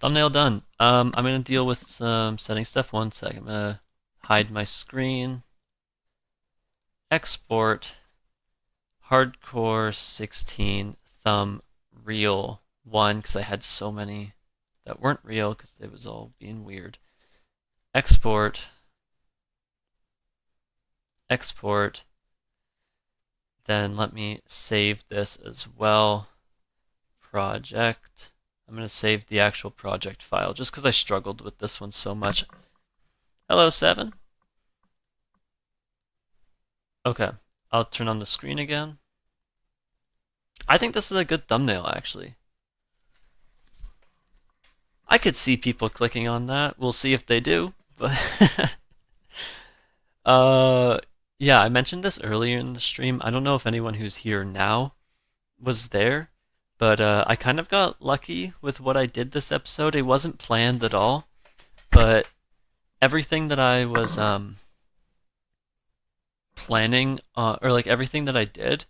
Thumbnail done. I'm gonna deal with some setting stuff. One sec. I'm gonna hide my screen. Export hardcore 16 thumb real 1 because I had so many that weren't real because they was all being weird. Export. Export. Then let me save this as well. Project. I'm going to save the actual project file just because I struggled with this one so much. Hello, 7. Okay, I'll turn on the screen again. I think this is a good thumbnail, actually. I could see people clicking on that. We'll see if they do. But yeah, I mentioned this earlier in the stream. I don't know if anyone who's here now was there, But I kind of got lucky with what I did this episode. It wasn't planned at all, but everything that I was planning, or like everything that I did,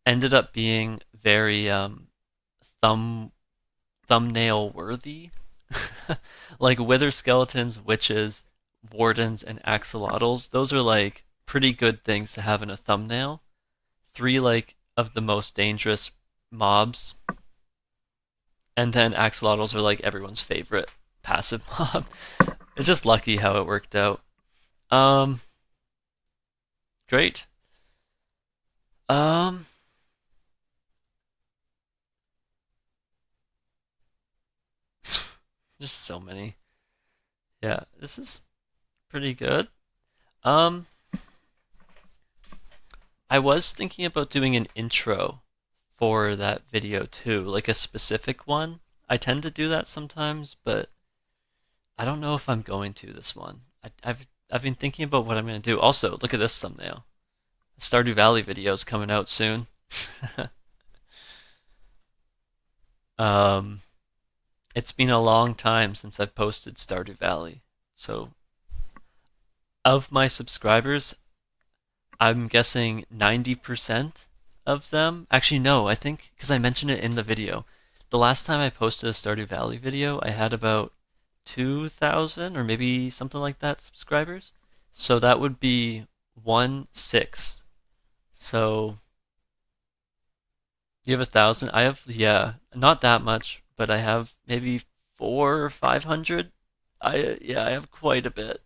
ended up being very thumb thumbnail worthy. Like wither skeletons, witches, wardens, and axolotls. Those are like pretty good things to have in a thumbnail. Three like of the most dangerous mobs, and then axolotls are like everyone's favorite passive mob. It's just lucky how it worked out. Um, Great. Um, there's so many. Yeah, this is pretty good. Um, I was thinking about doing an intro for that video too, like a specific one. I tend to do that sometimes, but I don't know if I'm going to this one. I've been thinking about what I'm going to do. Also, look at this thumbnail. Stardew Valley video's coming out soon. um, it's been a long time since I've posted Stardew Valley. So, of my subscribers, I'm guessing 90% of them. Actually, no, I think because I mentioned it in the video. The last time I posted a Stardew Valley video, I had about 2,000 or maybe something like that subscribers. So that would be 1/6. So you have 1,000. I have, yeah, not that much, but I have maybe 400 or 500. Yeah, I have quite a bit.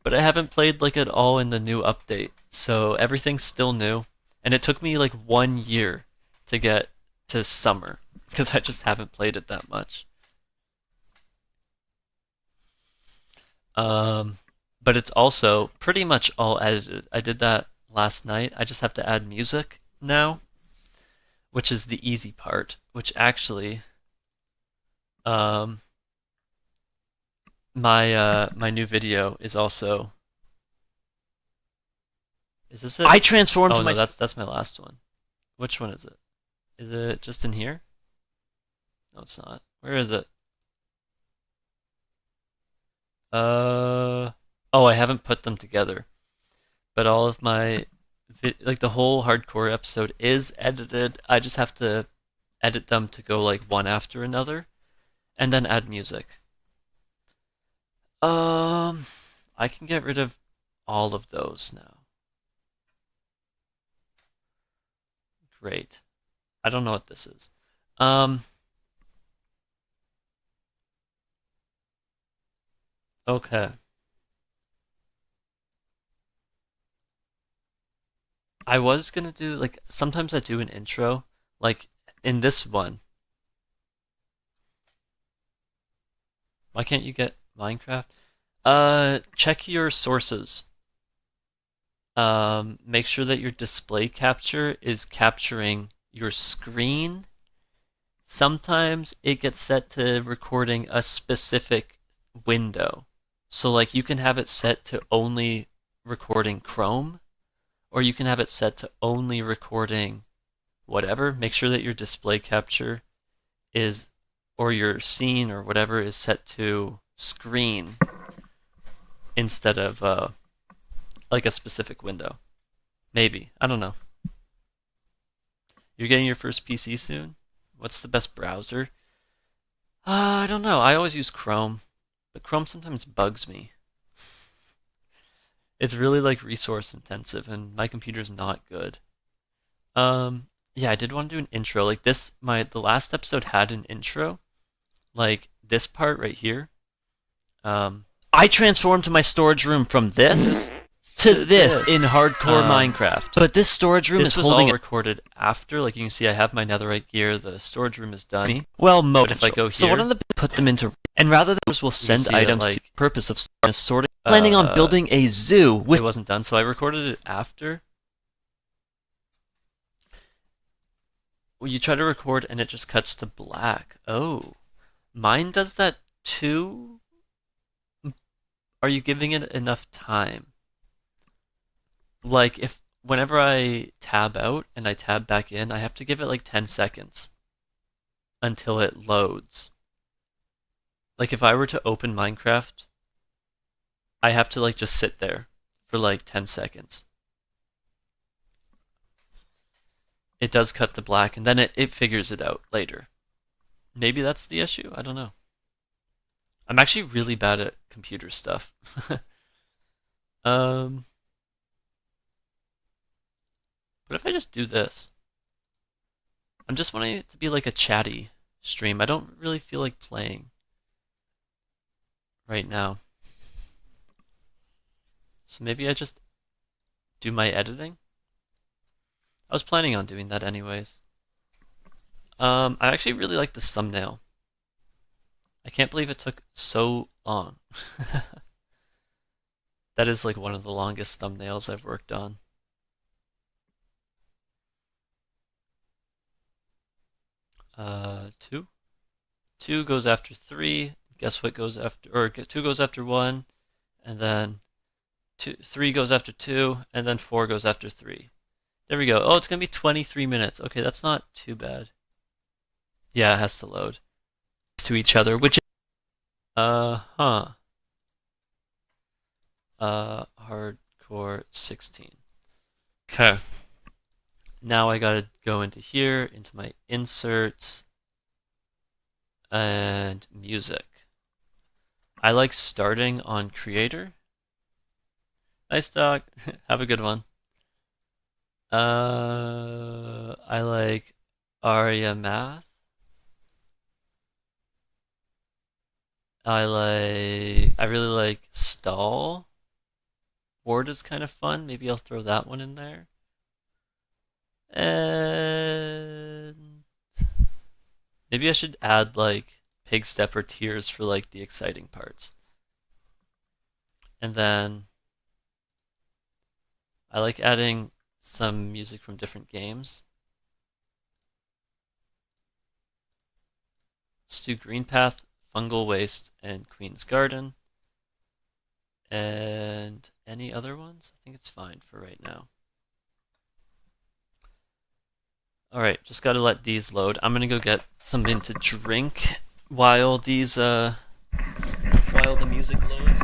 But I haven't played like at all in the new update. So everything's still new. And it took me like 1 year to get to summer because I just haven't played it that much. Um, but it's also pretty much all edited. I did that last night. I just have to add music now, which is the easy part, which actually um my new video is also, is this it? I transformed Oh no, my that's my last one. Which one is it? Is it just in here? No, it's not. Where is it? Uh oh, I haven't put them together. But all of my like the whole hardcore episode is edited. I just have to edit them to go like one after another and then add music. Um, I can get rid of all of those now. Great. I don't know what this is. Um, okay. I was gonna do like sometimes I do an intro, like in this one. Why can't you get Minecraft? Check your sources. Make sure that your display capture is capturing your screen. Sometimes it gets set to recording a specific window. So like you can have it set to only recording Chrome, or you can have it set to only recording whatever. Make sure that your display capture is, or your scene or whatever is set to screen instead of like a specific window. Maybe. I don't know. You're getting your first PC soon? What's the best browser? I don't know. I always use Chrome, but Chrome sometimes bugs me. It's really like resource intensive, and my computer's not good. Yeah, I did want to do an intro. Like this, the last episode had an intro, like this part right here. Um, I transformed my storage room from this to to this in this. hardcore Minecraft. But this storage room This is was holding all it. recorded after. Like you can see, I have my netherite gear. The storage room is done. Well, But if I go so one here, of the put them into, and rather than we'll will send see that items to like the purpose of sorting, planning on building a zoo it with. wasn't done. So I recorded it after. Well, you try to record and it just cuts to black. Oh, mine does that too. Are you giving it enough time? Like if whenever I tab out and I tab back in, I have to give it like 10 seconds until it loads. Like if I were to open Minecraft, I have to like just sit there for like 10 seconds. It does cut to black and then it figures it out later. Maybe that's the issue? I don't know. I'm actually really bad at computer stuff. um, what if I just do this? I'm just wanting it to be like a chatty stream. I don't really feel like playing right now. So maybe I just do my editing? I was planning on doing that anyways. I actually really like this thumbnail. I can't believe it took so long. That is like one of the longest thumbnails I've worked on. Two? Two goes after three. Guess what goes after, or two goes after one, and then three goes after two, and then four goes after three. There we go. Oh, it's gonna be 23 minutes. Okay, that's not too bad. Yeah, it has to load to each other, which huh. Hardcore 16. Okay. Now I gotta go into here, into my inserts, and music. I like starting on creator. Nice dog. Have a good one. I like Aria Math. I really like stall. Ward is kind of fun. Maybe I'll throw that one in there. And maybe I should add like pig step or tears for like the exciting parts. And then I like adding some music from different games. Let's do Green Path, Fungal Waste, and Queen's Garden. And any other ones? I think it's fine for right now. Alright, just gotta let these load. I'm gonna go get something to drink while these while the music loads.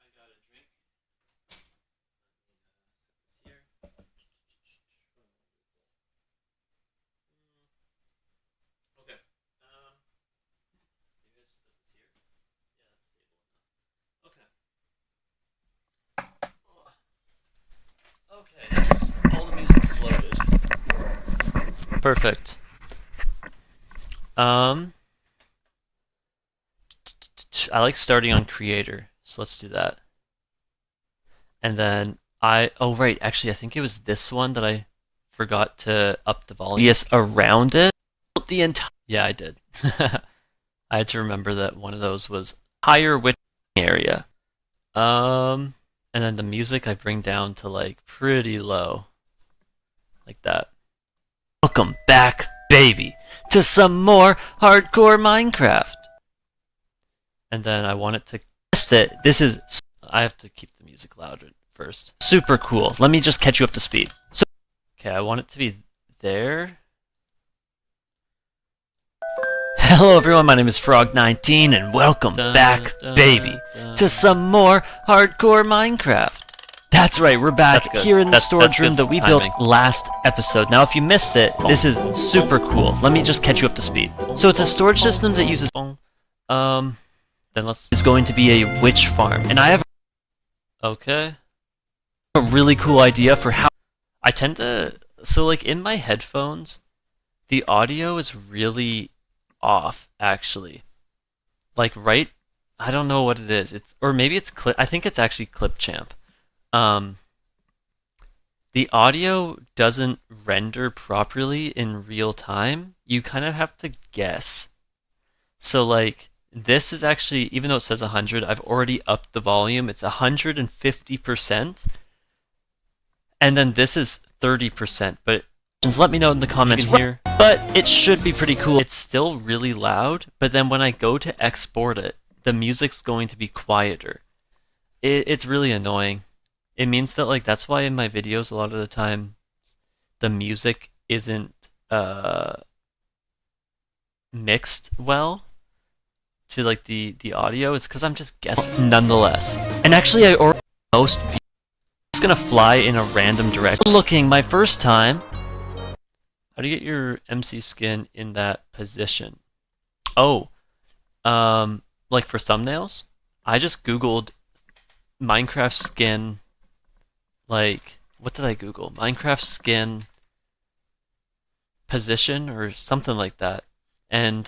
I got a drink. Set this here. Okay. Maybe I just put this here. Yeah, that's stable enough. Okay. Okay, that's all the music's loaded. Perfect. Um, I like starting on creator, so let's do that. And then oh right, actually I think it was this one that I forgot to up the volume. Yes, around it. The entire. Yeah, I did. I had to remember that one of those was higher width area. And then the music I bring down to like pretty low, like that. Welcome back, baby, to some more hardcore Minecraft. And then I want it to test it. This is. I have to keep the music louder first. Super cool. Let me just catch you up to speed. So, okay, I want it to be there. Hello everyone, my name is Frog19 and welcome back, baby, to some more hardcore Minecraft. That's right, we're back here in the storage room that we built last episode. Now if you missed it, this is super cool. Let me just catch you up to speed. So it's a storage system that uses it's going to be a witch farm. And I have a really cool idea for how I tend to like in my headphones, the audio is really off actually. Like I don't know what it is. Or maybe it's clip. I think it's actually Clipchamp. The audio doesn't render properly in real time. You kind of have to guess. So like this is actually, even though it says 100, I've already upped the volume. It's 150%. And then this is 30%, but just let me know in the comments here. But it should be pretty cool. It's still really loud, but then when I go to export it, the music's going to be quieter. It's really annoying. It means that like that's why in my videos a lot of the time the music isn't mixed well to like the audio. It's because I'm just guessing nonetheless. And actually I already most views. I'm just gonna fly in a random direction. Looking my first time. How do you get your MC skin in that position? Oh, like for thumbnails, I just Googled Minecraft skin. Like, what did I Google? Minecraft skin position or something like that. And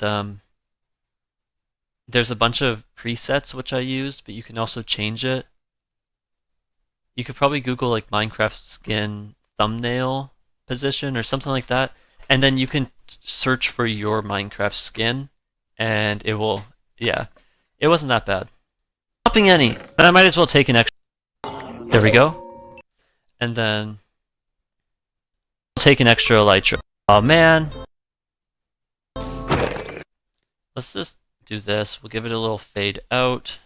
there's a bunch of presets which I used, but you can also change it. You could probably Google like Minecraft skin thumbnail position or something like that, and then you can search for your Minecraft skin, and it will, yeah, it wasn't that bad. Dropping any, but I might as well take an extra. There we go. And then take an extra elytra. Oh man. Let's just do this. We'll give it a little fade out.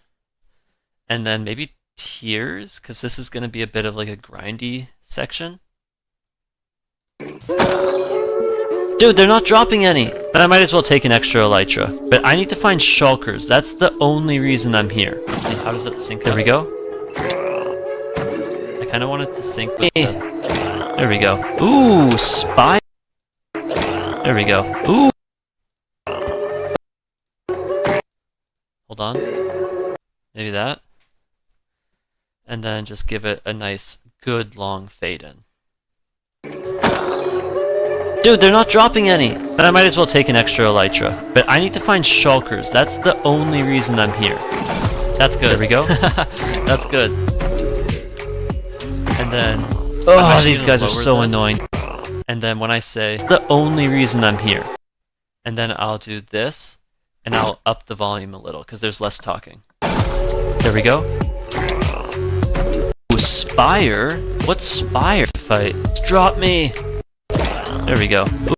And then maybe tears, because this is going to be a bit of like a grindy section. Dude, they're not dropping any. But I might as well take an extra elytra. But I need to find shulkers. That's the only reason I'm here. Let's see, how does it sync? There we go. I kind of wanted to sync with the... There we go. Ooh, spy. There we go. Ooh. Hold on. Maybe that. And then just give it a nice, good, long fade in. Dude, they're not dropping any. But I might as well take an extra elytra. But I need to find shulkers. That's the only reason I'm here. That's good. There we go. That's good. And then... Oh, these guys are so annoying. And then when I say, the only reason I'm here. And then I'll do this. And I'll up the volume a little, because there's less talking. There we go. Ooh, Spire? What's Spire fight? Drop me! There we go. Ooh.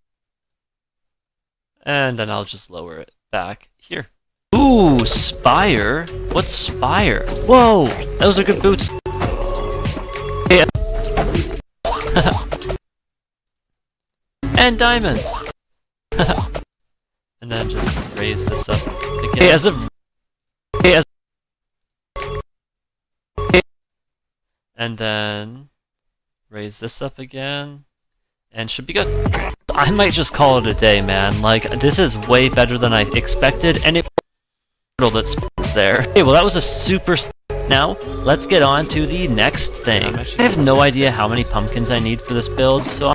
And then I'll just lower it back here. Ooh, Spire? What's Spire? Whoa! Those are good boots. Yeah. And diamonds! And then just raise this up again. And then raise this up again. And should be good. I might just call it a day, man. Like, this is way better than I expected, and it that's there. Okay, well that was a super... Now, let's get on to the next thing. I have no idea how many pumpkins I need for this build, so...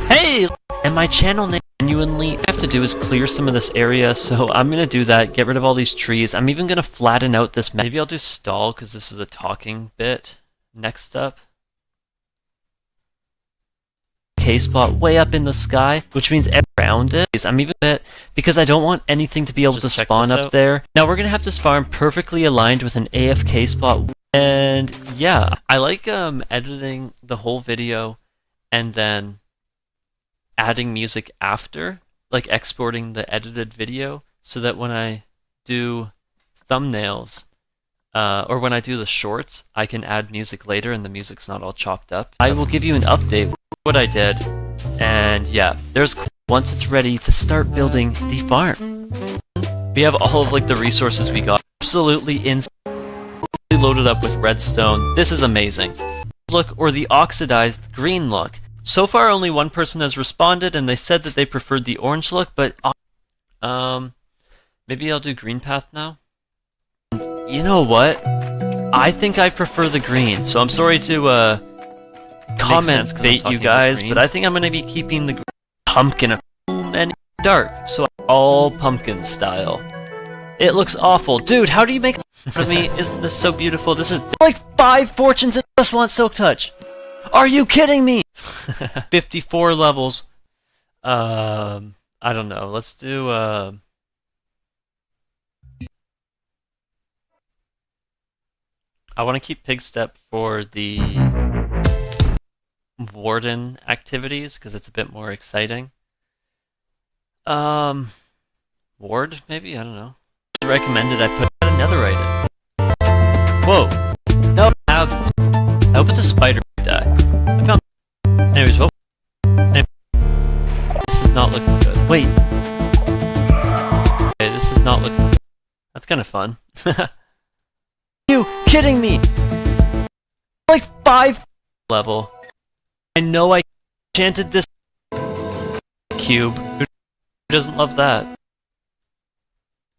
Hey! And my channel name, genuinely, all I have to do is clear some of this area, so I'm gonna do that, get rid of all these trees. I'm even gonna flatten out this map. Maybe I'll do stall, because this is a talking bit. Next up. K-spot way up in the sky, which means around it. I'm even a bit, because I don't want anything to be able to spawn up there. Now we're gonna have this farm perfectly aligned with an AFK spot, and yeah, I like editing the whole video and then adding music after, like exporting the edited video, so that when I do thumbnails, or when I do the shorts, I can add music later and the music's not all chopped up. I will give you an update what I did, and yeah, there's once it's ready to start building the farm. We have all of like the resources we got. Absolutely insane. Loaded up with redstone. This is amazing. Look, or the oxidized green look. So far only one person has responded and they said that they preferred the orange look, but maybe I'll do green path now. You know what? I think I prefer the green, so I'm sorry to comment bait you guys, but I think I'm gonna be keeping the pumpkin and dark, so all pumpkin style. It looks awful. Dude, how do you make of me? Isn't this so beautiful? This is like 5 fortunes and I just want Silk Touch. Are you kidding me? 54 levels. I don't know. Let's do I want to keep Pigstep for the Warden activities because it's a bit more exciting. Ward maybe? I don't know. Recommended I put netherite in. Whoa! No, I hope it's a spider die. I found. Anyways, whoa. Anyway, this is not looking good. Wait. Okay, this is not looking good. That's kind of fun. You kidding me? Like 5 level. I know I enchanted this cube. Who doesn't love that?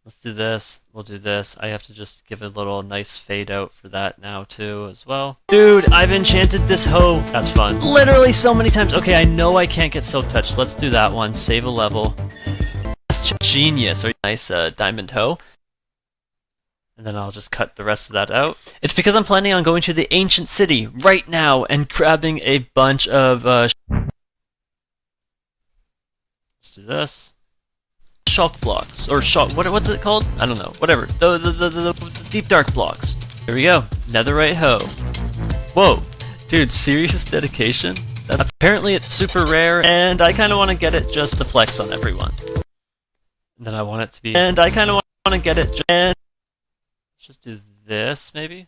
Let's do this. We'll do this. I have to just give a little nice fade out for that now too as well. Dude, I've enchanted this hoe. That's fun. Literally so many times. Okay, I know I can't get Silk Touch. Let's do that one. Save a level. That's genius. Or nice diamond hoe. And then I'll just cut the rest of that out. It's because I'm planning on going to the ancient city right now and grabbing a bunch of let's do this. Shock blocks, or shock, what's it called? I don't know, whatever. The deep dark blocks. Here we go, netherite hoe. Whoa, dude, serious dedication? Apparently it's super rare, and I kind of want to get it just to flex on everyone. And then I want it to be, and I kind of want to get it, and let's just do this, maybe?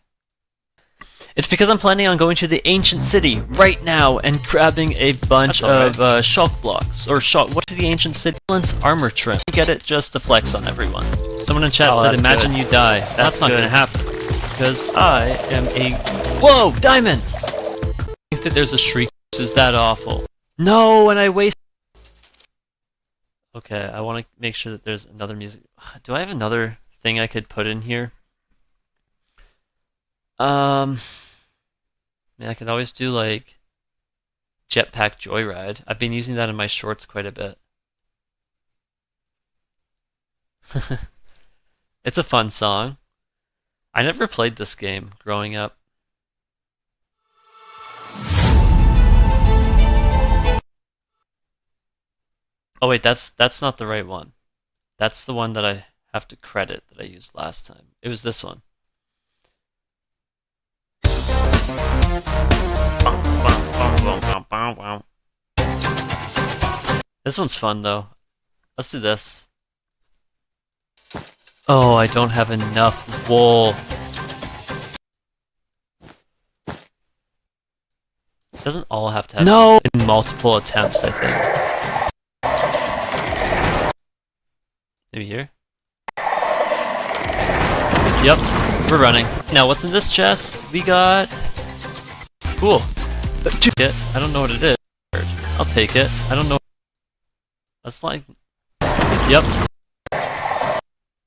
It's because I'm planning on going to the ancient city right now and grabbing a bunch of shock blocks. Or shock, what's the ancient city? Armor trim. Get it just to flex on everyone. Someone in chat said, imagine you die. That's not gonna happen. Because I am a... Whoa! Diamonds! I think that there's a shriek. This is that awful. No, and I waste... Okay, I want to make sure that there's another music... Do I have another thing I could put in here? I mean, I could always do like Jetpack Joyride. I've been using that in my shorts quite a bit. It's a fun song. I never played this game growing up. Oh wait, that's not the right one. That's the one that I have to credit that I used last time. It was this one. This one's fun though. Let's do this. Oh, I don't have enough wool. It doesn't all have to have in multiple attempts, I think. Maybe here? Yep, we're running. Now what's in this chest? We got... Cool. I don't know what it is. I'll take it. I don't know. Let's line... Yep.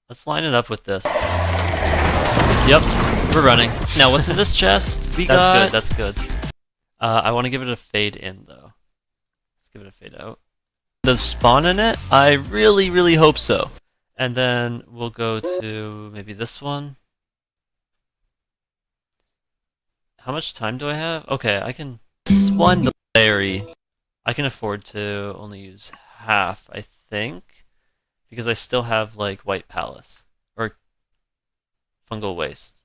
Let's line it up with this. Yep, we're running. Now what's in this chest? We got... That's good, that's good. I want to give it a fade in though. Let's give it a fade out. Does spawn in it? I really, really hope so. And then we'll go to maybe this one. How much time do I have? Okay, I can... This one, the berry. I can afford to only use half, I think. Because I still have, like, White Palace. Or Fungal Waste.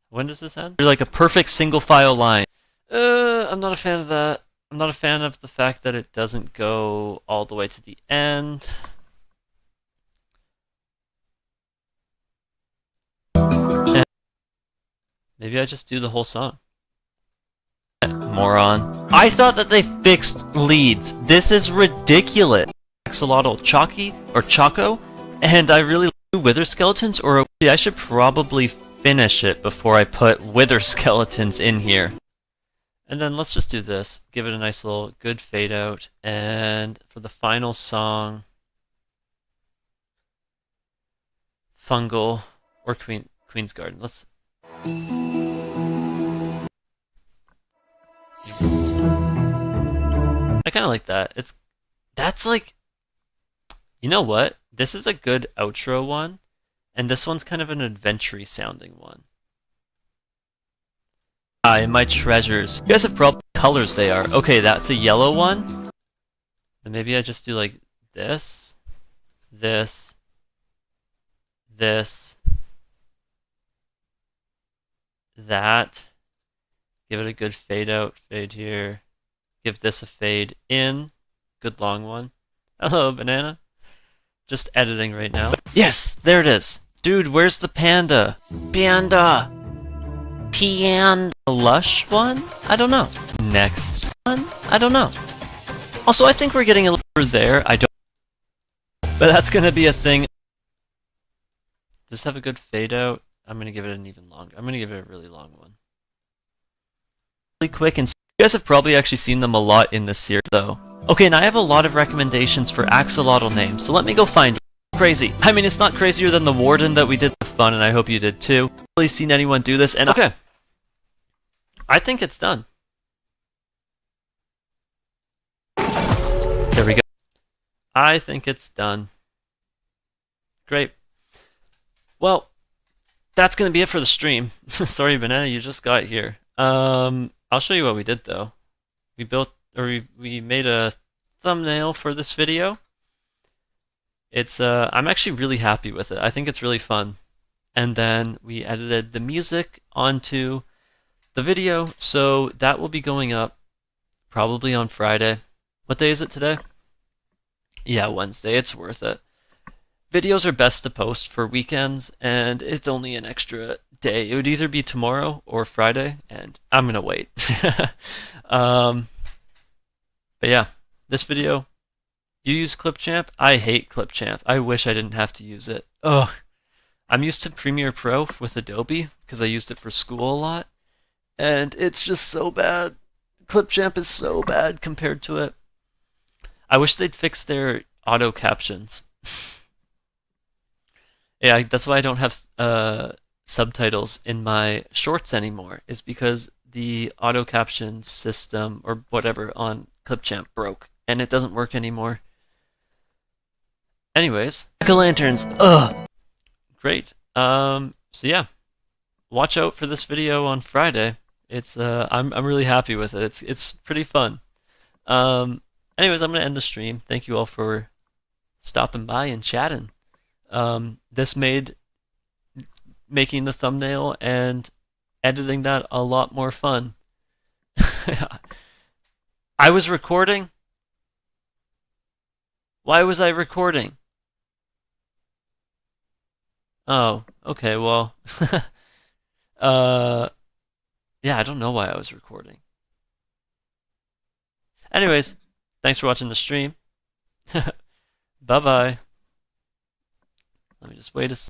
When does this end? You're like a perfect single file line. I'm not a fan of that. I'm not a fan of the fact that it doesn't go all the way to the end. Maybe I just do the whole song. moron. I thought that they fixed leads. This is ridiculous. Axolotl Chalky or Choco, and I really like Wither Skeletons, or I should probably finish it before I put Wither Skeletons in here. And then let's just do this. Give it a nice little good fade out, and for the final song, Fungal or Queen's Garden. Let's. I kind of like that. That's like, you know what? This is a good outro one, and this one's kind of an adventure-y sounding one. And my treasures. You guys have probably colors they are. Okay, that's a yellow one. Then maybe I just do like this, this, this, that. Give it a good fade out, fade here. Give this a fade in. Good long one. Hello, banana. Just editing right now. Yes, there it is. Dude, where's the panda? Panda! Panda! Lush one? I don't know. Next one? I don't know. Also, I think we're getting a little over there. I don't. But that's gonna be a thing. Just have a good fade out. I'm gonna give it an even longer. I'm gonna give it a really long one. Really quick, and you guys have probably actually seen them a lot in this series, though. Okay, and I have a lot of recommendations for axolotl names, so let me go find one. Crazy. I mean, it's not crazier than the warden that we did for fun, and I hope you did too. I've really seen anyone do this, and okay. I think it's done. There we go. I think it's done. Great. Well, that's gonna be it for the stream. Sorry, Banana, you just got here. I'll show you what we did though. We made a thumbnail for this video. It's I'm actually really happy with it. I think it's really fun. And then we edited the music onto the video, so that will be going up probably on Friday. What day is it today? Yeah, Wednesday. It's worth it. Videos are best to post for weekends, and it's only an extra day. It would either be tomorrow or Friday, and I'm gonna wait. But yeah, this video, you use Clipchamp? I hate Clipchamp. I wish I didn't have to use it. Ugh. I'm used to Premiere Pro with Adobe because I used it for school a lot, and it's just so bad. Clipchamp is so bad compared to it. I wish they'd fix their auto captions. Yeah, that's why I don't have subtitles in my shorts anymore, is because the auto caption system or whatever on Clipchamp broke, and it doesn't work anymore. Anyways, jack-o'-lanterns. Ugh. Great. So yeah, watch out for this video on Friday. It's I'm really happy with it. It's pretty fun. Anyways, I'm gonna end the stream. Thank you all for stopping by and chatting. This made making the thumbnail and editing that a lot more fun. I was recording. Why was I recording? Oh, okay, well. Yeah, I don't know why I was recording. Anyways, thanks for watching the stream. Bye-bye. Let me just wait a second.